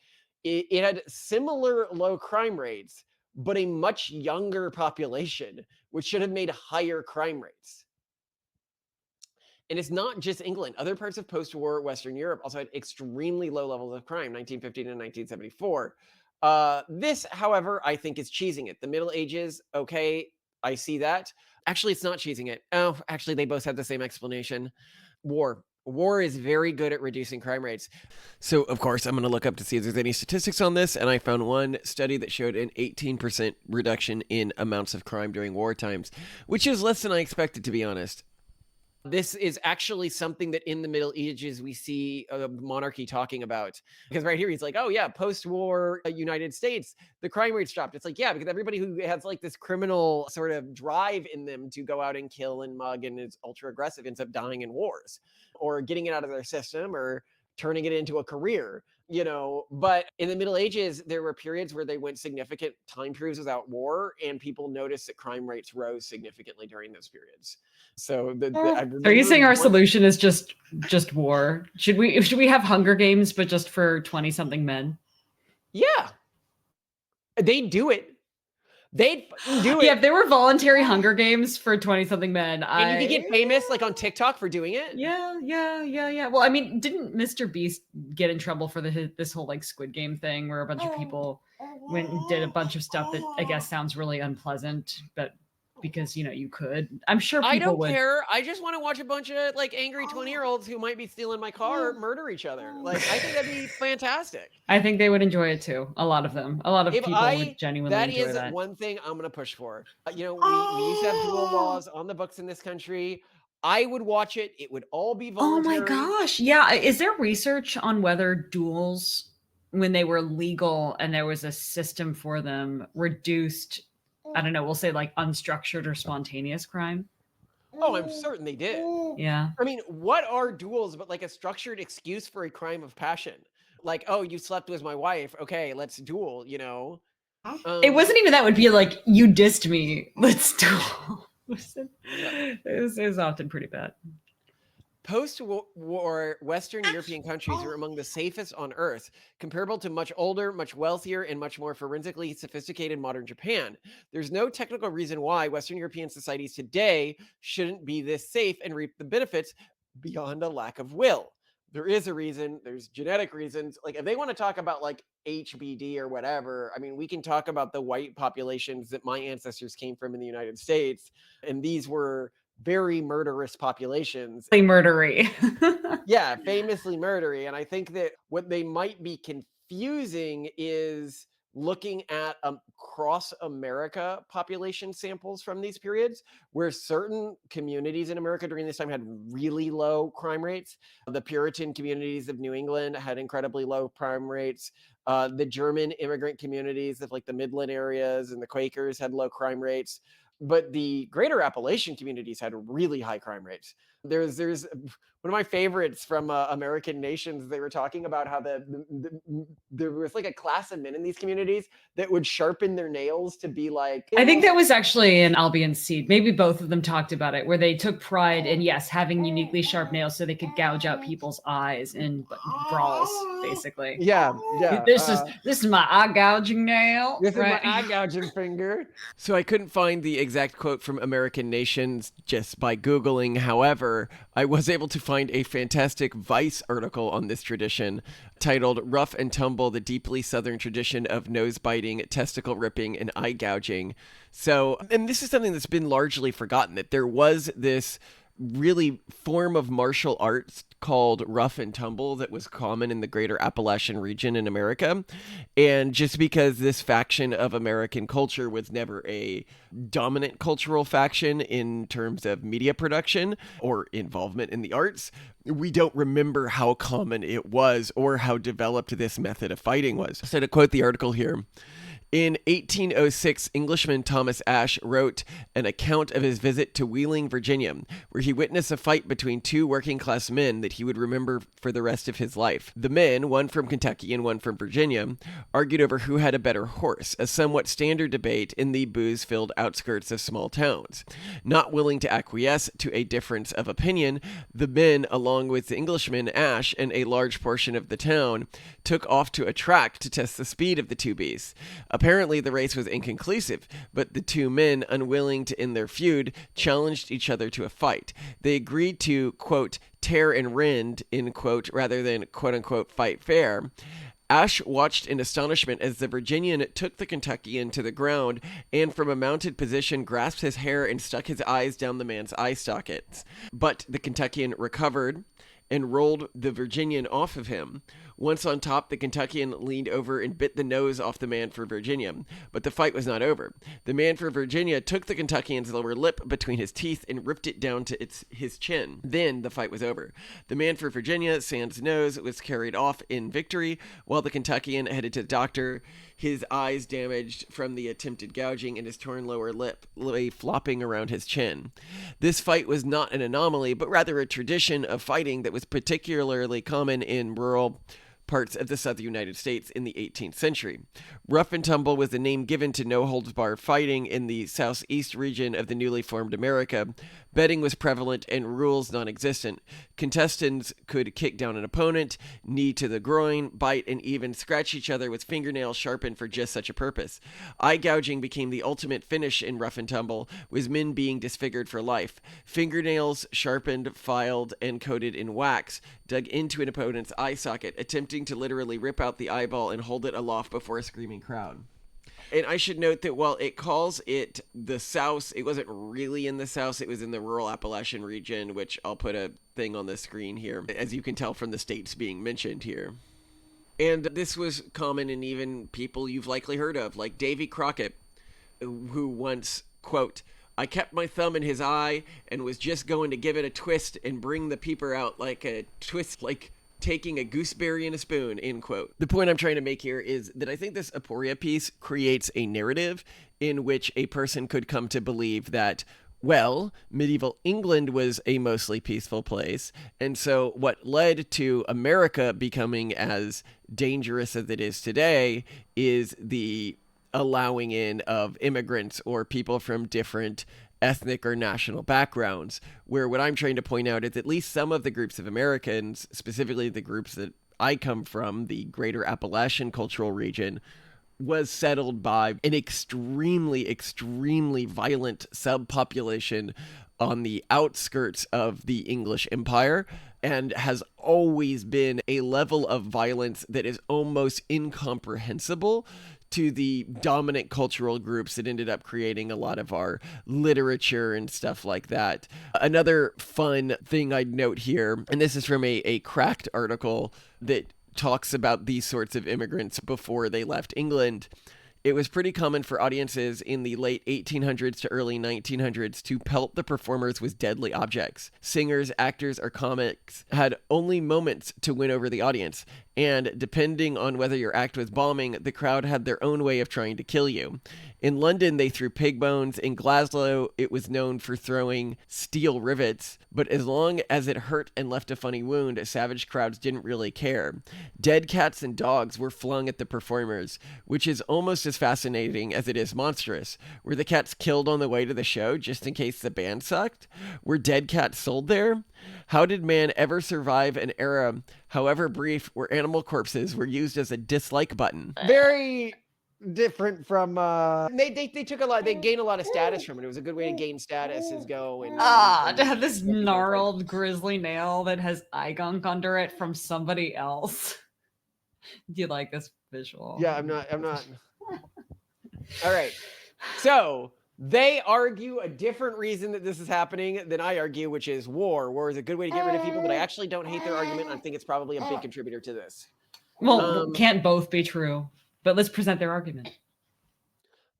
It had similar low crime rates, but a much younger population, which should have made higher crime rates. And it's not just England. Other parts of post-war Western Europe also had extremely low levels of crime, 1950 to 1974. This, however, I think is cheesing it. The Middle Ages, okay, I see that. Actually, it's not cheesing it. Oh, actually, they both have the same explanation. War. War is very good at reducing crime rates. So, of course, I'm going to look up to see if there's any statistics on this, and I found one study that showed an 18% reduction in amounts of crime during war times, which is less than I expected, to be honest. This is actually something that in the Middle Ages we see a monarchy talking about. Because right here he's like, oh yeah, post-war United States, the crime rates dropped. It's like, yeah, because everybody who has like this criminal sort of drive in them to go out and kill and mug and is ultra aggressive ends up dying in wars or getting it out of their system or turning it into a career, you know. But in the Middle Ages, there were periods where they went significant time periods without war, and people noticed that crime rates rose significantly during those periods. So are you saying our solution is just war? Should we have Hunger Games, but just for 20-something men? Yeah, they'd do it. They'd do it. Yeah, if there were voluntary Hunger Games for 20-something men, and you could get famous like on TikTok for doing it. Yeah. Well, I mean, didn't Mr. Beast get in trouble for this whole like Squid Game thing, where a bunch of people went and did a bunch of stuff that I guess sounds really unpleasant, but because you could, I'm sure people I don't would. care. I just want to watch a bunch of like angry 20-year-olds who might be stealing my car murder each other. Like, I think that'd be fantastic. I think they would enjoy it too. A lot of them. A lot of people would genuinely enjoy that. That is one thing I'm going to push for. We used to have dual laws on the books in this country. I would watch it. It would all be voluntary. Oh my gosh. Yeah. Is there research on whether duels, when they were legal and there was a system for them, reduced, I don't know, we'll say like unstructured or spontaneous crime? Oh, I'm certain they did. Yeah. I mean, what are duels but like a structured excuse for a crime of passion? Like, oh, you slept with my wife. Okay, let's duel, It wasn't even that. It would be like, you dissed me. Let's duel. It was often pretty bad. Post-war Western European countries were among the safest on Earth, comparable to much older, much wealthier, and much more forensically sophisticated modern Japan. There's no technical reason why Western European societies today shouldn't be this safe and reap the benefits beyond a lack of will. There is a reason. There's genetic reasons. Like, if they want to talk about like HBD or whatever, I mean, we can talk about the white populations that my ancestors came from in the United States, and these were very murderous populations. Murdery. Yeah, famously murdery. And I think that what they might be confusing is looking at cross America population samples from these periods, where certain communities in America during this time had really low crime rates. The Puritan communities of New England had incredibly low crime rates. The German immigrant communities of like the Midland areas and the Quakers had low crime rates. But the greater Appalachian communities had really high crime rates. There's one of my favorites from American Nations. They were talking about how there was like a class of men in these communities that would sharpen their nails to be like. I think that was actually an Albion Seed. Maybe both of them talked about it, where they took pride in, yes, having uniquely sharp nails so they could gouge out people's eyes in brawls, basically. Yeah. This is my eye gouging nail. This is my eye gouging finger. So I couldn't find the exact quote from American Nations just by Googling. However, However, I was able to find a fantastic Vice article on this tradition titled Rough and Tumble, the Deeply Southern Tradition of Nose Biting, Testicle Ripping, and Eye Gouging. So, and this is something that's been largely forgotten, that there was this really form of martial arts called rough and tumble that was common in the greater Appalachian region in America. And just because this faction of American culture was never a dominant cultural faction in terms of media production or involvement in the arts, we don't remember how common it was or how developed this method of fighting was. So to quote the article here, in 1806, Englishman Thomas Ashe wrote an account of his visit to Wheeling, Virginia, where he witnessed a fight between two working-class men that he would remember for the rest of his life. The men, one from Kentucky and one from Virginia, argued over who had a better horse, a somewhat standard debate in the booze-filled outskirts of small towns. Not willing to acquiesce to a difference of opinion, the men, along with the Englishman Ashe and a large portion of the town, took off to a track to test the speed of the two beasts. Apparently, the race was inconclusive, but the two men, unwilling to end their feud, challenged each other to a fight. They agreed to, quote, tear and rend, end quote, rather than, quote unquote, fight fair. Ashe watched in astonishment as the Virginian took the Kentuckian to the ground and from a mounted position grasped his hair and stuck his eyes down the man's eye sockets. But the Kentuckian recovered and rolled the Virginian off of him. Once on top, the Kentuckian leaned over and bit the nose off the man for Virginia, but the fight was not over. The man for Virginia took the Kentuckian's lower lip between his teeth and ripped it down to his chin. Then the fight was over. The man for Virginia, sans nose, was carried off in victory, while the Kentuckian headed to the doctor, his eyes damaged from the attempted gouging and his torn lower lip lay flopping around his chin. This fight was not an anomaly, but rather a tradition of fighting that was particularly common in rural parts of the southern United States in the 18th century. Rough and tumble was the name given to no-holds-barred fighting in the southeast region of the newly formed America. Betting was prevalent and rules non-existent. Contestants could kick down an opponent, knee to the groin, bite, and even scratch each other with fingernails sharpened for just such a purpose. Eye gouging became the ultimate finish in rough and tumble, with men being disfigured for life. Fingernails sharpened, filed, and coated in wax, dug into an opponent's eye socket, attempting to literally rip out the eyeball and hold it aloft before a screaming crowd. And I should note that while it calls it the South, it wasn't really in the South. It was in the rural Appalachian region, which I'll put a thing on the screen here, as you can tell from the states being mentioned here. And this was common in even people you've likely heard of, like Davy Crockett, who once, quote, I kept my thumb in his eye and was just going to give it a twist and bring the peeper out like a twist, like taking a gooseberry in a spoon, end quote. The point I'm trying to make here is that I think this Aporia piece creates a narrative in which a person could come to believe that, well, medieval England was a mostly peaceful place, and so what led to America becoming as dangerous as it is today is the allowing in of immigrants or people from different ethnic or national backgrounds, where what I'm trying to point out is at least some of the groups of Americans, specifically the groups that I come from, the greater Appalachian cultural region, was settled by an extremely, extremely violent subpopulation on the outskirts of the English Empire, and has always been a level of violence that is almost incomprehensible to the dominant cultural groups that ended up creating a lot of our literature and stuff like that. Another fun thing I'd note here, and this is from a Cracked article that talks about these sorts of immigrants before they left England. It was pretty common for audiences in the late 1800s to early 1900s to pelt the performers with deadly objects. Singers, actors, or comics had only moments to win over the audience, and depending on whether your act was bombing, the crowd had their own way of trying to kill you. In London, they threw pig bones. In Glasgow, it was known for throwing steel rivets. But as long as it hurt and left a funny wound, savage crowds didn't really care. Dead cats and dogs were flung at the performers, which is almost as fascinating as it is monstrous. Were the cats killed on the way to the show just in case the band sucked? Were dead cats sold there? How did man ever survive an era, however brief, where animal corpses were used as a dislike button? Very different from they took a lot, they gained a lot of status from it. It was a good way to gain status, is go and to have this gnarled grizzly nail that has eye gunk under it from somebody else. Do you like this visual? Yeah, I'm not all right, so they argue a different reason that this is happening than I argue, which is war. War is a good way to get rid of people, but I actually don't hate their argument. I think it's probably a big contributor to this. Well, can't both be true, but let's present their argument.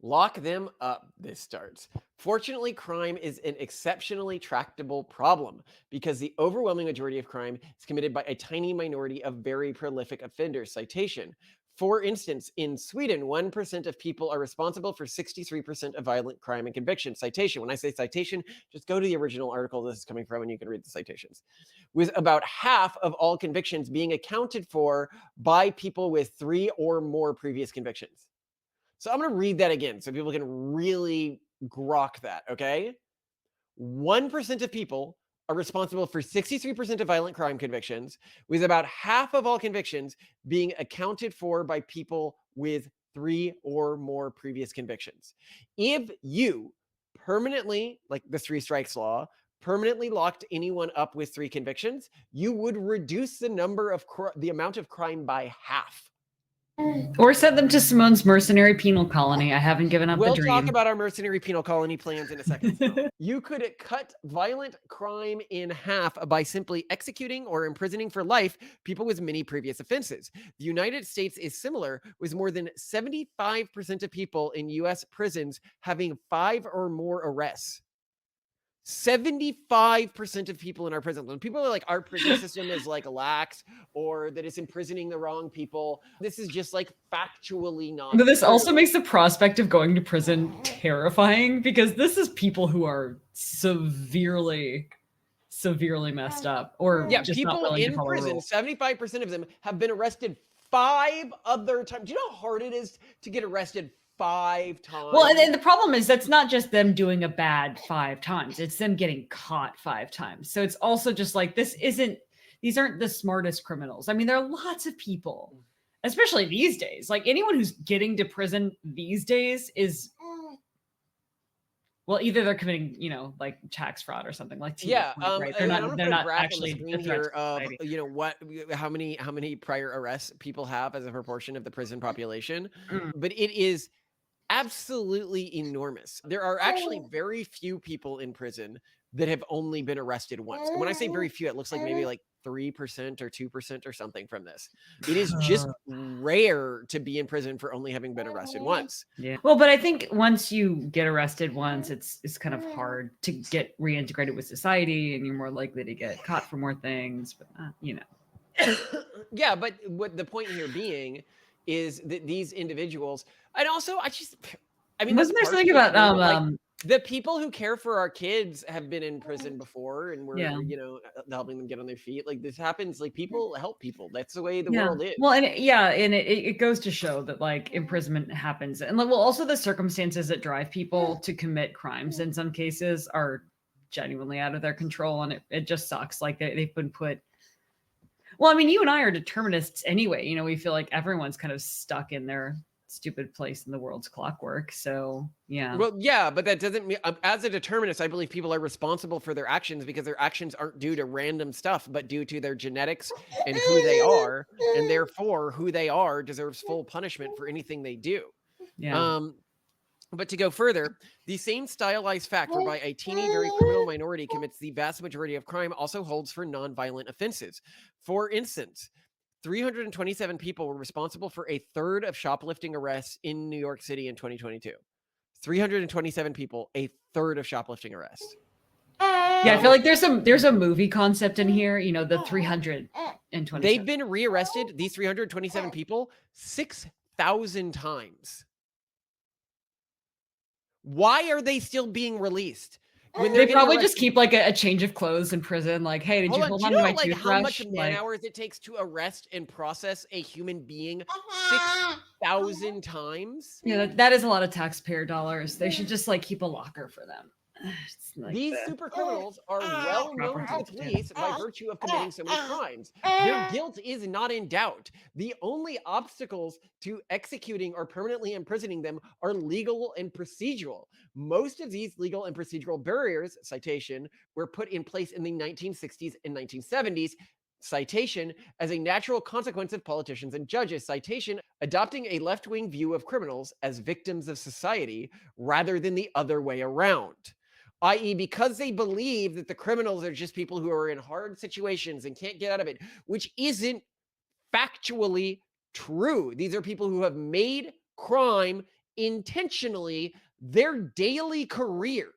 Lock them up, this starts. Fortunately, crime is an exceptionally tractable problem because the overwhelming majority of crime is committed by a tiny minority of very prolific offenders. Citation. For instance, in Sweden, 1% of people are responsible for 63% of violent crime and convictions. Citation. When I say citation, just go to the original article this is coming from and you can read the citations. With about half of all convictions being accounted for by people with 3 or more previous convictions. So I'm going to read that again so people can really grok that, okay? 1% of people are responsible for 63% of violent crime convictions, with about half of all convictions being accounted for by people with 3 or more previous convictions. If you permanently, like the 3 strikes law, permanently locked anyone up with 3 convictions, you would reduce the number of the amount of crime by half. Or send them to Simone's mercenary penal colony. I haven't given up the dream. We'll talk about our mercenary penal colony plans in a second. You could cut violent crime in half by simply executing or imprisoning for life people with many previous offenses. The United States is similar, with more than 75% of people in U.S. prisons having 5 or more arrests. 75% of people in our prison. When people are like, our prison system is like lax, or that it's imprisoning the wrong people, this is just like factually not But this true. also makes the prospect of going to prison terrifying, because this is people who are severely messed up, or just not people willing to in follow prison, rules. 75% of them have been arrested 5 other times. Do you know how hard it is to get arrested 5 times? Well, and the problem is that's not just them doing a bad 5 times. It's them getting caught 5 times. So it's also just like, these aren't the smartest criminals. I mean, there are lots of people, especially these days. Like anyone who's getting to prison these days is, well, either they're committing, like tax fraud or something like. Right? They're not actually here of, how many prior arrests people have as a proportion of the prison population, but it is absolutely enormous. There are actually very few people in prison that have only been arrested once. And when I say very few, it looks like maybe like 3% or 2% or something from this. It is just rare to be in prison for only having been arrested once. Yeah. Well, but I think once you get arrested once, it's kind of hard to get reintegrated with society, and you're more likely to get caught for more things. But Yeah, but what the point here being is that these individuals, and also wasn't there something about the people who care for our kids have been in prison before, and we're helping them get on their feet. Like this happens. Like people help people. That's the way the world is. Well, and it goes to show that like imprisonment happens, and also the circumstances that drive people to commit crimes in some cases are genuinely out of their control, and it just sucks. Like they've been put. Well, I mean, you and I are determinists anyway. We feel like everyone's kind of stuck in their stupid place in the world's clockwork. So, yeah. Well, yeah, but that doesn't mean, as a determinist, I believe people are responsible for their actions because their actions aren't due to random stuff, but due to their genetics and who they are. And therefore, who they are deserves full punishment for anything they do. Yeah. But to go further, the same stylized fact whereby a teeny, very criminal minority commits the vast majority of crime also holds for nonviolent offenses. For instance, 327 people were responsible for a third of shoplifting arrests in New York City in 2022. 327 people, a third of shoplifting arrests. Yeah, I feel like there's a movie concept in here, the 327. They've been rearrested, these 327 people, 6,000 times. Why are they still being released? When they probably just keep like a change of clothes in prison. Like, hey, did you hold on to my toothbrush? How much man hours it takes to arrest and process a human being 6,000 times? Yeah, that is a lot of taxpayer dollars. They should just like keep a locker for them. These super criminals are well known to the police by virtue of committing so many crimes. Their guilt is not in doubt. The only obstacles to executing or permanently imprisoning them are legal and procedural. Most of these legal and procedural barriers, citation, were put in place in the 1960s and 1970s, citation, as a natural consequence of politicians and judges, citation, adopting a left-wing view of criminals as victims of society rather than the other way around. I.e., because they believe that the criminals are just people who are in hard situations and can't get out of it, which isn't factually true. These are people who have made crime intentionally their daily career.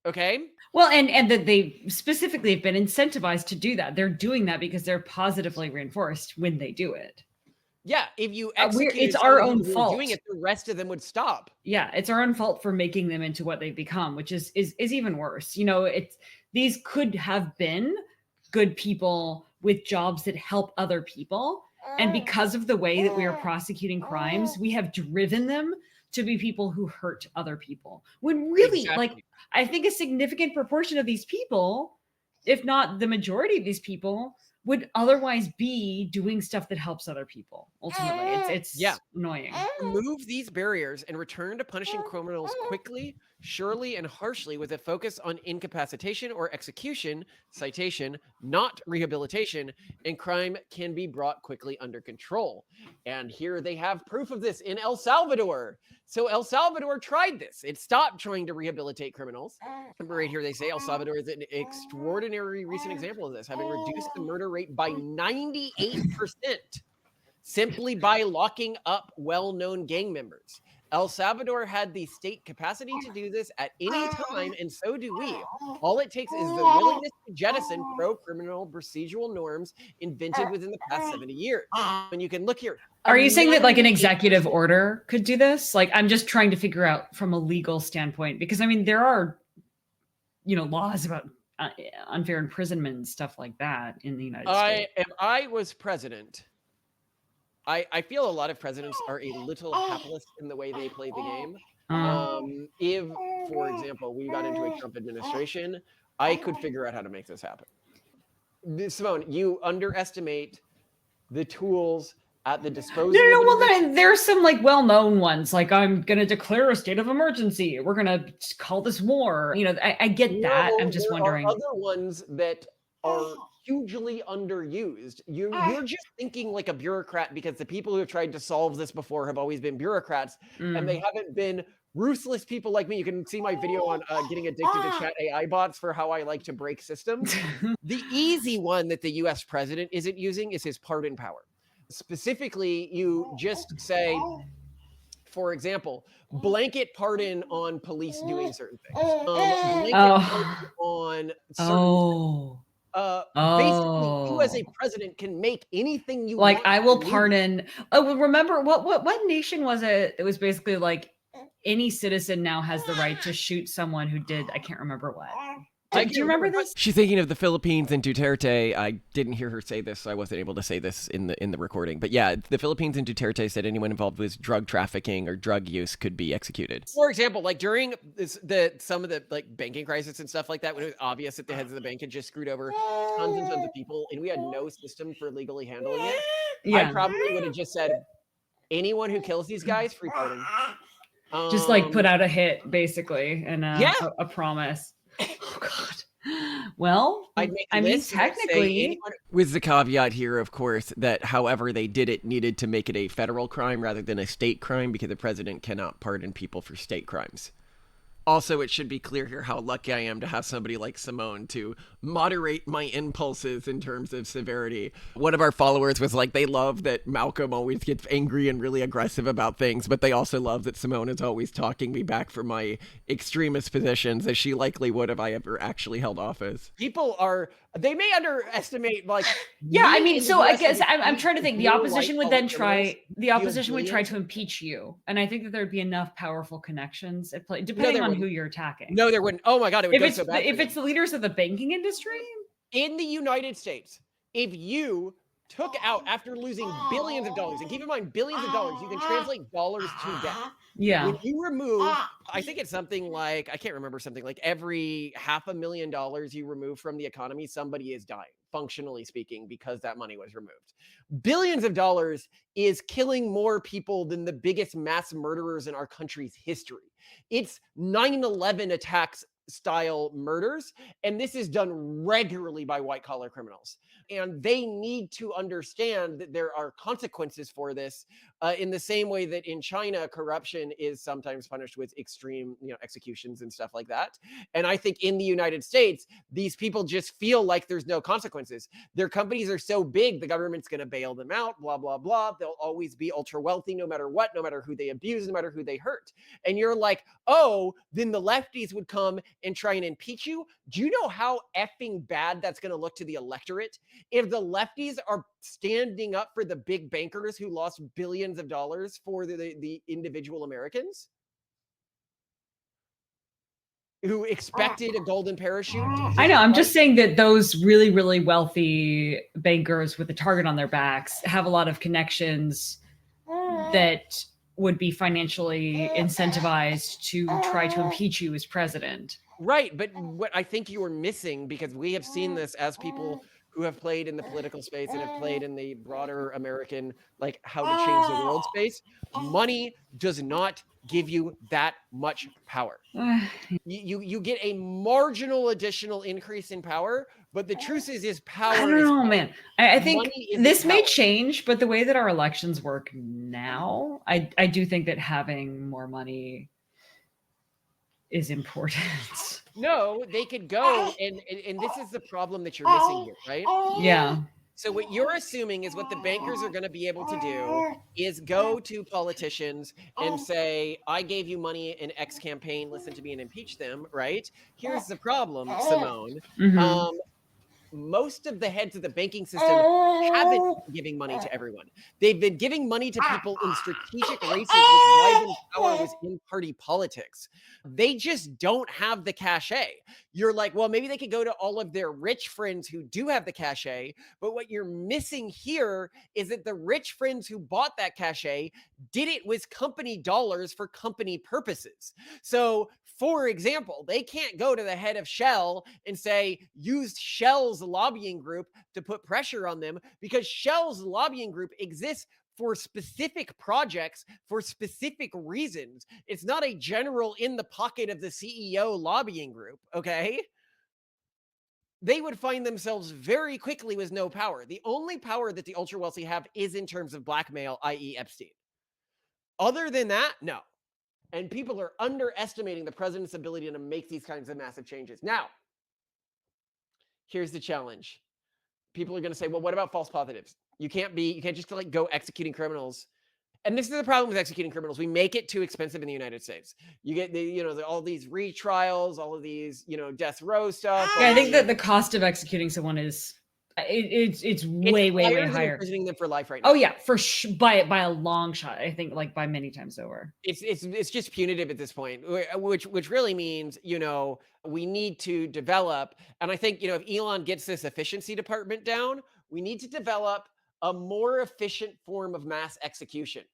Okay? Well, and that they specifically have been incentivized to do that. They're doing that because they're positively reinforced when they do it. Yeah, if you execute it's our own who were fault. doing it, the rest of them would stop. Yeah, it's our own fault for making them into what they've become, which is even worse. You know, these could have been good people with jobs that help other people, and because of the way that we are prosecuting crimes, we have driven them to be people who hurt other people. When really, like, I think a significant proportion of these people, if not the majority of these people, would otherwise be doing stuff that helps other people. Ultimately, it's annoying. Remove these barriers and return to punishing criminals quickly, surely, and harshly with a focus on incapacitation or execution, citation, not rehabilitation, and crime can be brought quickly under control. And here they have proof of this in El Salvador. So El Salvador tried this. It stopped trying to rehabilitate criminals. Remember right here, they say El Salvador is an extraordinary recent example of this, having reduced the murder rate by 98% simply by locking up well-known gang members. El Salvador had the state capacity to do this at any time, and so do we. All it takes is the willingness to jettison pro-criminal procedural norms invented within the past 70 years. And you can look here. Are you saying that like an executive order could do this? Like, I'm just trying to figure out from a legal standpoint, because I mean, there are, laws about unfair imprisonment and stuff like that in the United States. If I was president, I feel a lot of presidents are a little hapless in the way they play the game. If, for example, we got into a Trump administration, I could figure out how to make this happen. Simone, you underestimate the tools at the disposal. No. Well, there's some like well-known ones. Like, I'm going to declare a state of emergency. We're going to call this war. I get that. I'm just wondering. There are other ones that are hugely underused. You're just thinking like a bureaucrat, because the people who have tried to solve this before have always been bureaucrats, and they haven't been ruthless people like me. You can see my video on getting addicted to chat AI bots for how I like to break systems. The easy one that the US president isn't using is his pardon power. Specifically, you just say, for example, blanket pardon on police doing certain things. Blanket pardon on certain basically, you as a president can make anything you want. Like, I will pardon. Oh, remember what nation was it? It was basically like any citizen now has the right to shoot someone who did, I can't remember what. Do you remember this? She's thinking of the Philippines and Duterte. I didn't hear her say this, so I wasn't able to say this in the recording. But yeah, the Philippines and Duterte said anyone involved with drug trafficking or drug use could be executed. For example, like during some of the like banking crisis and stuff like that, when it was obvious that the heads of the bank had just screwed over tons and tons of people, and we had no system for legally handling it, I probably would have just said, anyone who kills these guys, free pardon. Just like put out a hit, basically, and a promise. Oh God. Well, I mean, technically, with the caveat here, of course, that however they did it needed to make it a federal crime rather than a state crime, because the president cannot pardon people for state crimes. Also, it should be clear here how lucky I am to have somebody like Simone to moderate my impulses in terms of severity. One of our followers was like, they love that Malcolm always gets angry and really aggressive about things, but they also love that Simone is always talking me back from my extremist positions, as she likely would if I ever actually held office. People they may underestimate, like... Yeah, I mean, so I guess I'm trying to think. The opposition would then try... The opposition would try to impeach you. And I think that there'd be enough powerful connections at play, depending on who you're attacking. No, there wouldn't. Oh my God, it would go so bad. If it's the leaders of the banking industry? In the United States, if you took out after losing billions of dollars. And keep in mind, billions of dollars, you can translate dollars to debt. Yeah. When you remove, I think it's something like, I can't remember, something like every $500,000 you remove from the economy, somebody is dying, functionally speaking, because that money was removed. Billions of dollars is killing more people than the biggest mass murderers in our country's history. It's 9/11 attacks style murders, and this is done regularly by white collar criminals. And they need to understand that there are consequences for this, in the same way that in China, corruption is sometimes punished with extreme, executions and stuff like that. And I think in the United States, these people just feel like there's no consequences. Their companies are so big, the government's going to bail them out, blah, blah, blah. They'll always be ultra wealthy no matter what, no matter who they abuse, no matter who they hurt. And you're like, oh, then the lefties would come and try and impeach you. Do you know how effing bad that's going to look to the electorate? If the lefties are standing up for the big bankers who lost billions of dollars for the individual Americans who expected a golden parachute. I know. I'm just saying that those really, really wealthy bankers with a target on their backs have a lot of connections that would be financially incentivized to try to impeach you as president. Right. But what I think you are missing, because we have seen this as people who have played in the political space and have played in the broader American, like how to change the world space, money does not give you that much power. You get a marginal additional increase in power, but the truth is power. I don't know, man. I think this may change, but the way that our elections work now, I do think that having more money is important. No, they could go, and this is the problem that you're missing here, right? Yeah. So what you're assuming is what the bankers are going to be able to do is go to politicians and say, I gave you money in X campaign, listen to me and impeach them, right? Here's the problem, Simone. Mhm. Most of the heads of the banking system haven't been giving money to everyone. They've been giving money to people in strategic races, which rise in power was in party politics. They just don't have the cachet. You're like, well, maybe they could go to all of their rich friends who do have the cachet. But what you're missing here is that the rich friends who bought that cachet did it with company dollars for company purposes. So, for example, they can't go to the head of Shell and say, use Shell's lobbying group to put pressure on them, because Shell's lobbying group exists for specific projects for specific reasons. It's not a general in the pocket of the CEO lobbying group, okay? They would find themselves very quickly with no power. The only power that the ultra wealthy have is in terms of blackmail, i.e. Epstein. Other than that, no. And people are underestimating the president's ability to make these kinds of massive changes. Now, here's the challenge. People are going to say, well, what about false positives? You can't just like go executing criminals. And this is the problem with executing criminals. We make it too expensive in the United States. You get all these retrials, all of these, death row stuff. Yeah, I think that the cost of executing someone is it's way higher. Imprisoning them for life right now. Oh yeah, by a long shot. I think like by many times over. It's just punitive at this point, which really means we need to develop. And I think if Elon gets this efficiency department down, we need to develop a more efficient form of mass execution.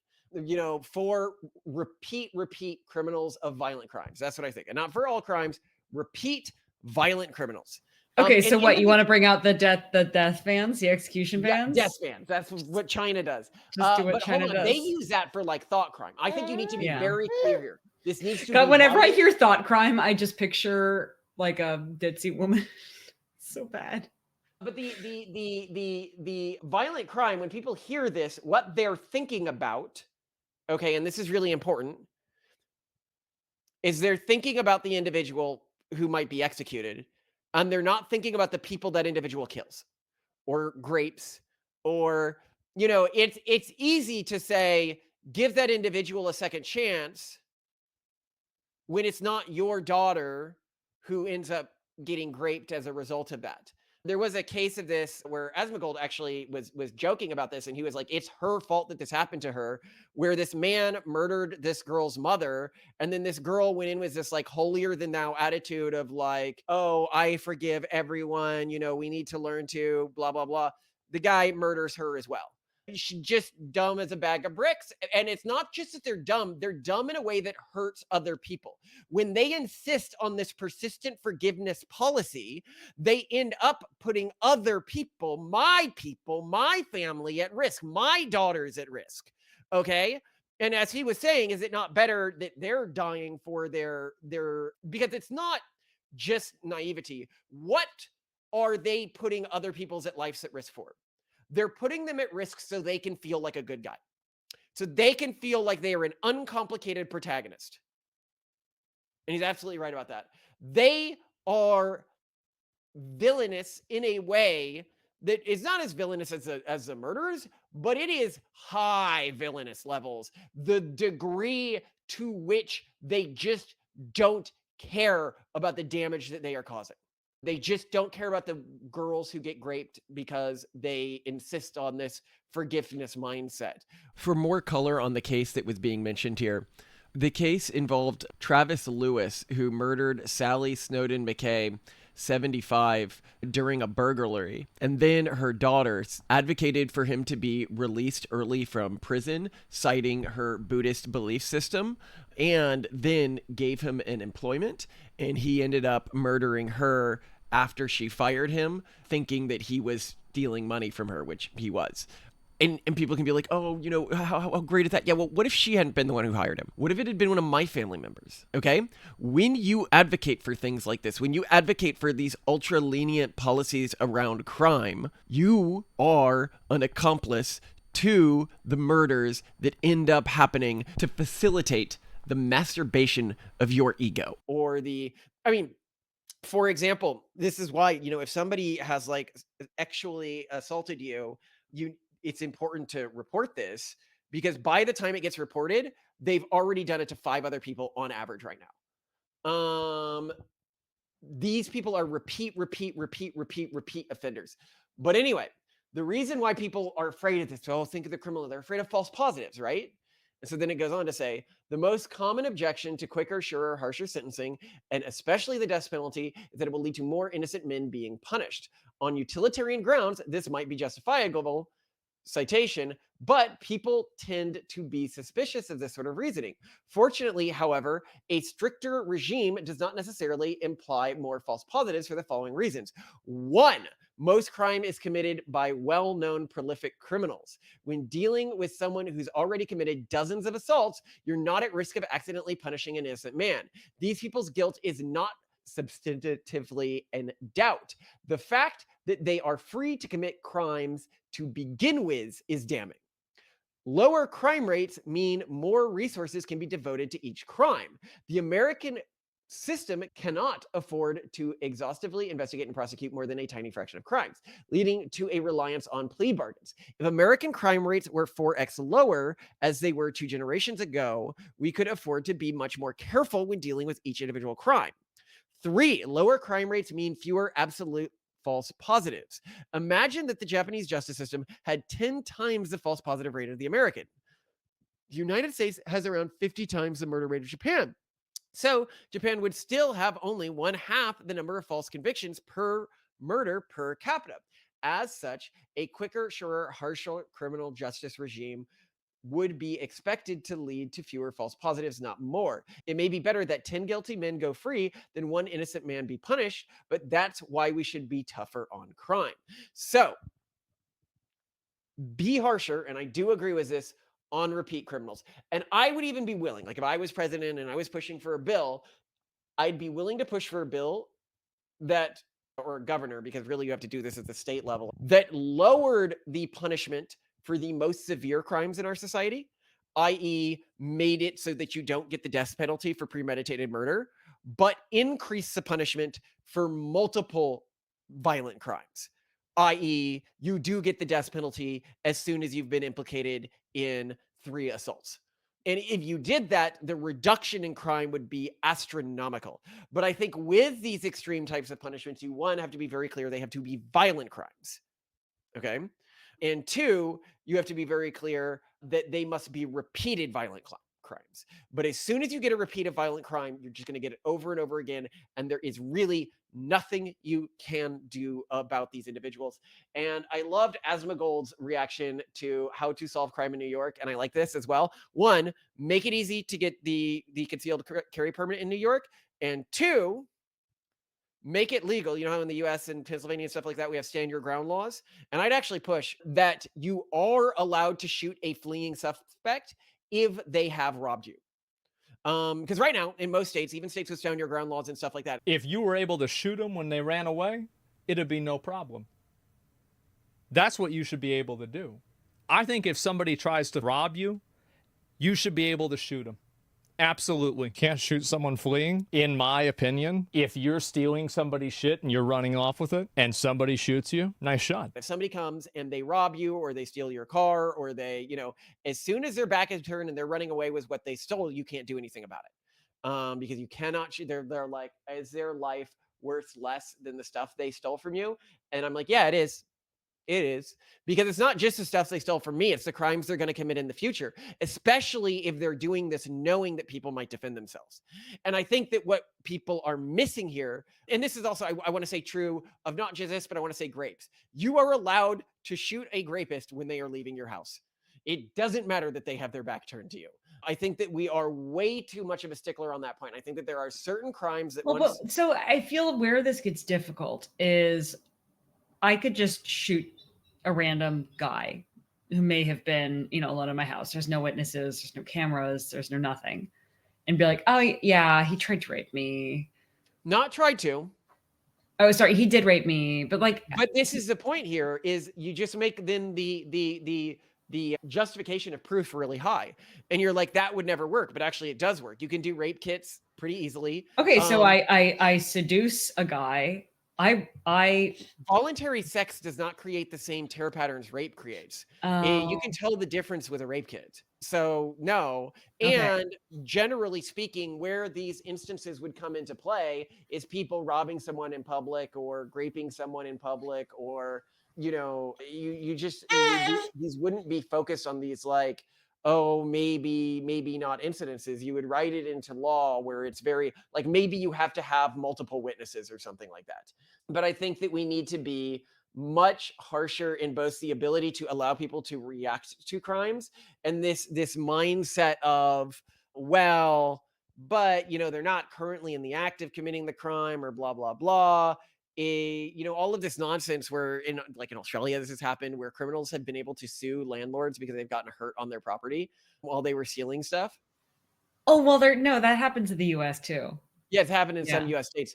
For repeat criminals of violent crimes. That's what I think, and not for all crimes. Repeat violent criminals. Okay, so what, you want to bring out the death bans, the execution bans? Yeah, death bans. That's what China does. Just do what China does. They use that for like thought crime. I think you need to be very clear here. This needs to God, be whenever I hear thought crime, I just picture like a ditzy woman. So bad. But the violent crime, when people hear this, what they're thinking about, okay, and this is really important, is they're thinking about the individual who might be executed. And they're not thinking about the people that individual kills or grapes or, it's easy to say, give that individual a second chance when it's not your daughter who ends up getting graped as a result of that. There was a case of this where Asmongold actually was joking about this, and he was like, it's her fault that this happened to her, where this man murdered this girl's mother, and then this girl went in with this like holier than thou attitude of like, oh, I forgive everyone, we need to learn to blah, blah, blah. the guy murders her as well. She's just dumb as a bag of bricks. And it's not just that they're dumb in a way that hurts other people. When they insist on this persistent forgiveness policy, they end up putting other people, my family at risk, my daughters at risk. Okay. And as he was saying, is it not better that they're dying for their, because it's not just naivety. What are they putting other people's lives at risk for? They're putting them at risk so they can feel like a good guy. So they can feel like they are an uncomplicated protagonist. And he's absolutely right about that. They are villainous in a way that is not as villainous as the murderers, but it is high villainous levels. The degree to which they just don't care about the damage that they are causing. They just don't care about the girls who get raped because they insist on this forgiveness mindset. For more color on the case that was being mentioned here, the case involved Travis Lewis, who murdered Sally Snowden McKay, 75, during a burglary. And then her daughters advocated for him to be released early from prison, citing her Buddhist belief system, and then gave him an employment. And he ended up murdering her after she fired him, thinking that he was stealing money from her, which he was. And people can be like, oh, you know, how great is that? Yeah, well, what if she hadn't been the one who hired him? What if it had been one of my family members? Okay? When you advocate for things like this, when you advocate for these ultra lenient policies around crime, you are an accomplice to the murders that end up happening to facilitate the masturbation of your ego. Or for example, this is why, you know, if somebody has like actually assaulted you, it's important to report this, because by the time it gets reported, they've already done it to 5 other people on average right now. These people are repeat offenders. But anyway, the reason why people are afraid of this, think of the criminal, they're afraid of false positives, right? And so then it goes on to say, the most common objection to quicker, surer, harsher sentencing, and especially the death penalty, is that it will lead to more innocent men being punished. On utilitarian grounds, this might be justifiable, citation, but people tend to be suspicious of this sort of reasoning. Fortunately, however, a stricter regime does not necessarily imply more false positives for the following reasons. 1, most crime is committed by well-known prolific criminals. When dealing with someone who's already committed dozens of assaults, you're not at risk of accidentally punishing an innocent man. These people's guilt is not substantively in doubt. The fact that they are free to commit crimes to begin with is damning. Lower crime rates mean more resources can be devoted to each crime. The American system cannot afford to exhaustively investigate and prosecute more than a tiny fraction of crimes, leading to a reliance on plea bargains. If American crime rates were 4x lower, as they were 2 generations ago, we could afford to be much more careful when dealing with each individual crime. 3, lower crime rates mean fewer absolute false positives. Imagine that the Japanese justice system had 10 times the false positive rate of the American. The United States has around 50 times the murder rate of Japan. So Japan would still have only 1/2 the number of false convictions per murder per capita. As such, a quicker, surer, harsher criminal justice regime would be expected to lead to fewer false positives, not more. It may be better that 10 guilty men go free than 1 innocent man be punished, but that's why we should be tougher on crime. So, be harsher, and I do agree with this, on repeat criminals. And I would even be willing, like if I was president and I was pushing for a bill, I'd be willing to push for a bill that, or a governor, because really you have to do this at the state level, that lowered the punishment for the most severe crimes in our society, i.e. made it so that you don't get the death penalty for premeditated murder, but increase the punishment for multiple violent crimes, i.e. you do get the death penalty as soon as you've been implicated in 3 assaults. And if you did that, the reduction in crime would be astronomical. But I think with these extreme types of punishments, you, 1, have to be very clear they have to be violent crimes. Okay? And 2, you have to be very clear that they must be repeated violent crimes. But as soon as you get a repeat of violent crime, you're just going to get it over and over again. And there is really nothing you can do about these individuals. And I loved Asmongold's reaction to how to solve crime in New York. And I like this as well. One, make it easy to get the concealed carry permit in New York. And two, make it legal. You know how in the US and Pennsylvania and stuff like that, we have stand your ground laws. And I'd actually push that you are allowed to shoot a fleeing suspect if they have robbed you. Because right now, in most states, even states with stand your ground laws and stuff like that, If you were able to shoot them when they ran away, it'd be no problem. That's what you should be able to do. I think if somebody tries to rob you, you should be able to shoot them. Absolutely. Can't shoot someone fleeing, in my opinion. If you're stealing somebody's shit and you're running off with it and somebody shoots you, nice shot. if somebody comes and they rob you or they steal your car or they, as soon as their back is turned and they're running away with what they stole, you can't do anything about it. Because you cannot shoot. They're like, is their life worth less than the stuff they stole from you? And I'm like, yeah, it is. It is, because it's not just the stuff they stole from me. It's the crimes they're going to commit in the future, especially if they're doing this knowing that people might defend themselves. And I think that what people are missing here, and this is also, I want to say true of not just this, but I want to say grapes. You are allowed to shoot a rapist when they are leaving your house. It doesn't matter that they have their back turned to you. I think that we are way too much of a stickler on that point. I think that there are certain crimes that So I feel where this gets difficult is I could just shoot a random guy who may have been, alone in my house. There's no witnesses, there's no cameras, there's no nothing. And be like, oh yeah, he tried to rape me. Not tried to. Oh, sorry, he did rape me. But But this is the point here, is you just make then the justification of proof really high. And you're like, that would never work. But actually it does work. You can do rape kits pretty easily. Okay, so I seduce a guy. I voluntary sex does not create the same tear patterns rape creates. You can tell the difference with a rape kit. So no. Okay. And generally speaking, where these instances would come into play is people robbing someone in public or raping someone in public, or these wouldn't be focused on these like, oh, maybe not incidences. You would write it into law where it's very like, maybe you have to have multiple witnesses or something like that. But I think that we need to be much harsher in both the ability to allow people to react to crimes and this mindset of, well, but they're not currently in the act of committing the crime or blah, blah, blah. All of this nonsense where in Australia, this has happened where criminals have been able to sue landlords because they've gotten hurt on their property while they were stealing stuff. Oh, well, that happens in the US too. Yeah, it's happened in some US states.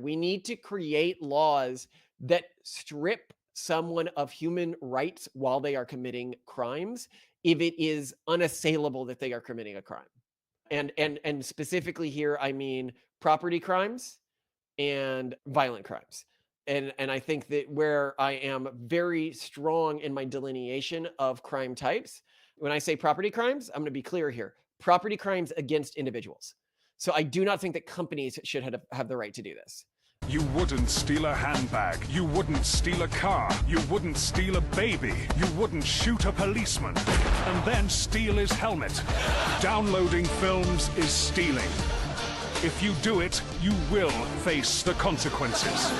We need to create laws that strip someone of human rights while they are committing crimes if it is unassailable that they are committing a crime. And specifically here, I mean property crimes and violent crimes. And I think that where I am very strong in my delineation of crime types, when I say property crimes, I'm going to be clear here. Property crimes against individuals. So I do not think that companies should have the right to do this. You wouldn't steal a handbag. You wouldn't steal a car. You wouldn't steal a baby. You wouldn't shoot a policeman and then steal his helmet. Downloading films is stealing. If you do it, you will face the consequences.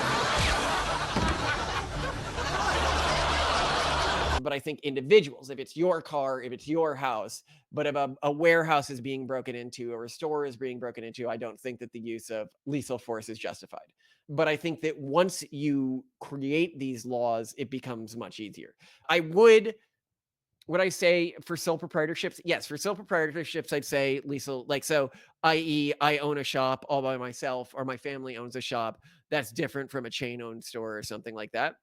But I think individuals, if it's your car, if it's your house, but if a warehouse is being broken into or a store is being broken into, I don't think that the use of lethal force is justified. But I think that once you create these laws, it becomes much easier. Would I say for sole proprietorships? Yes, for sole proprietorships, I'd say lethal, i.e. I own a shop all by myself or my family owns a shop. That's different from a chain-owned store or something like that.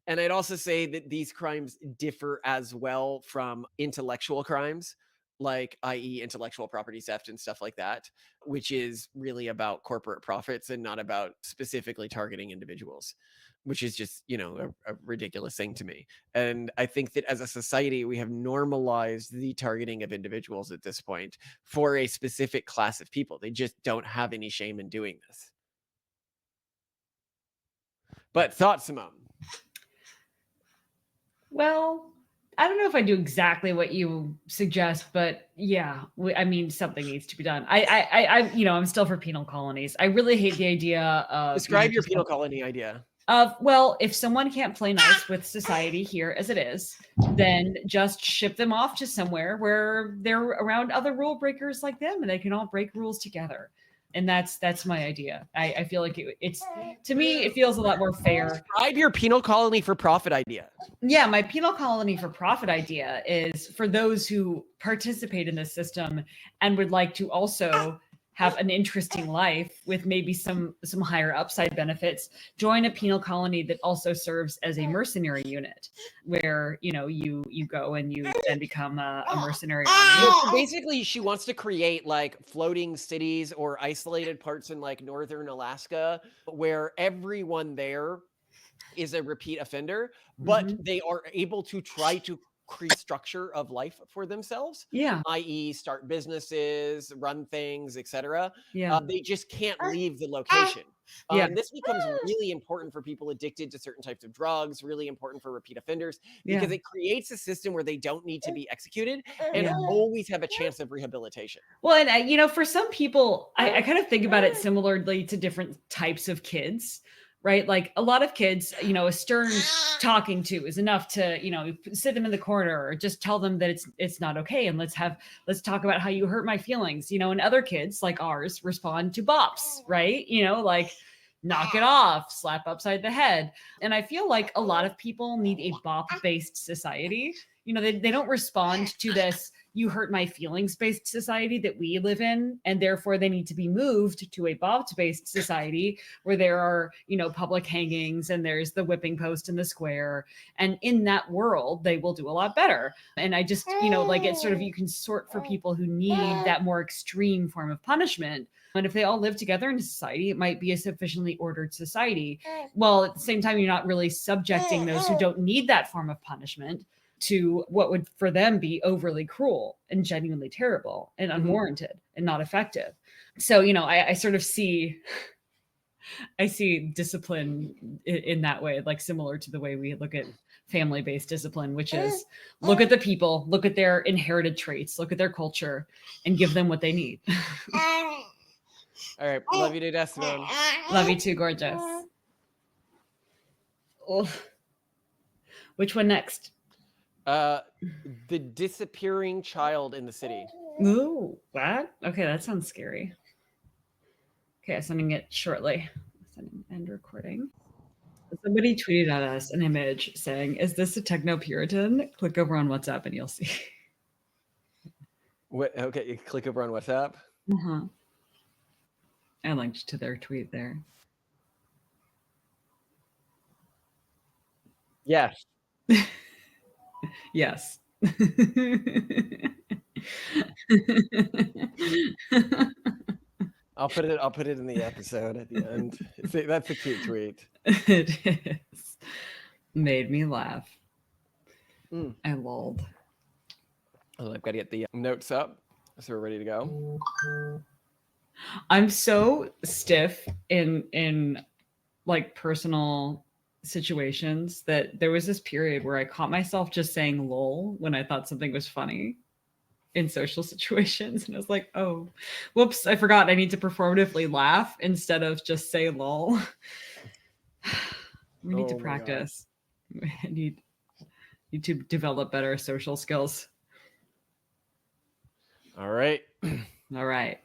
And I'd also say that these crimes differ as well from intellectual crimes, i.e. intellectual property theft and stuff like that, which is really about corporate profits and not about specifically targeting individuals, which is just, a ridiculous thing to me. And I think that as a society, we have normalized the targeting of individuals at this point for a specific class of people. They just don't have any shame in doing this. But thoughts, Simone? Well, I don't know if I do exactly what you suggest, but yeah, I mean, something needs to be done. I'm still for penal colonies. I really hate the idea of Describe your penal colony idea. Well, if someone can't play nice with society here as it is, then just ship them off to somewhere where they're around other rule breakers like them, and they can all break rules together. And that's my idea. I feel like it's to me, it feels a lot more fair. Describe your penal colony for profit idea. Yeah, my penal colony for profit idea is for those who participate in this system and would like to also have an interesting life with maybe some higher upside benefits, join a penal colony that also serves as a mercenary unit, where you go and you then become a mercenary. So basically, she wants to create like floating cities or isolated parts in like northern Alaska, where everyone there is a repeat offender, but they are able to try to create structure of life for themselves, i.e. start businesses, run things, etc. They just can't leave the location. This becomes really important for people addicted to certain types of drugs, really important for repeat offenders, because it creates a system where they don't need to be executed and always have a chance of rehabilitation. Well, and for some people, I kind of think about it similarly to different types of kids. Right? Like a lot of kids, a stern talking to is enough to, sit them in the corner or just tell them that it's not okay. And let's talk about how you hurt my feelings, and other kids like ours respond to bops, right? Like knock it off, slap upside the head. And I feel like a lot of people need a bop-based society. They don't respond to this "you hurt my feelings" based society that we live in, and therefore they need to be moved to a bop-based society where there are, public hangings and there's the whipping post in the square. And in that world, they will do a lot better. And I just, it's sort of, you can sort for people who need that more extreme form of punishment. And if they all live together in a society, it might be a sufficiently ordered society. While at the same time, you're not really subjecting those who don't need that form of punishment to what would for them be overly cruel and genuinely terrible and unwarranted and not effective. So, I sort of see discipline in that way, like similar to the way we look at family-based discipline, which is look at the people, look at their inherited traits, look at their culture, and give them what they need. All right. Love you to death, Simone. Love you too, gorgeous. Oh. Which one next? The disappearing child in the city. Ooh, what? Okay, that sounds scary. Okay, I'm sending it shortly. Sending end recording. Somebody tweeted at us an image saying, "Is this a techno Puritan?" Click over on WhatsApp and you'll see. What? Okay, you click over on WhatsApp. I linked to their tweet there. Yes. Yes. I'll put it in the episode at the end. That's a cute tweet. It is. Made me laugh. I lulled. Oh, I've got to get the notes up so we're ready to go. I'm so stiff in like personal situations that there was this period where I caught myself just saying lol when I thought something was funny in social situations. And I was like, oh, whoops, I forgot I need to performatively laugh instead of just say lol. We need to practice. I need to develop better social skills. All right. All right.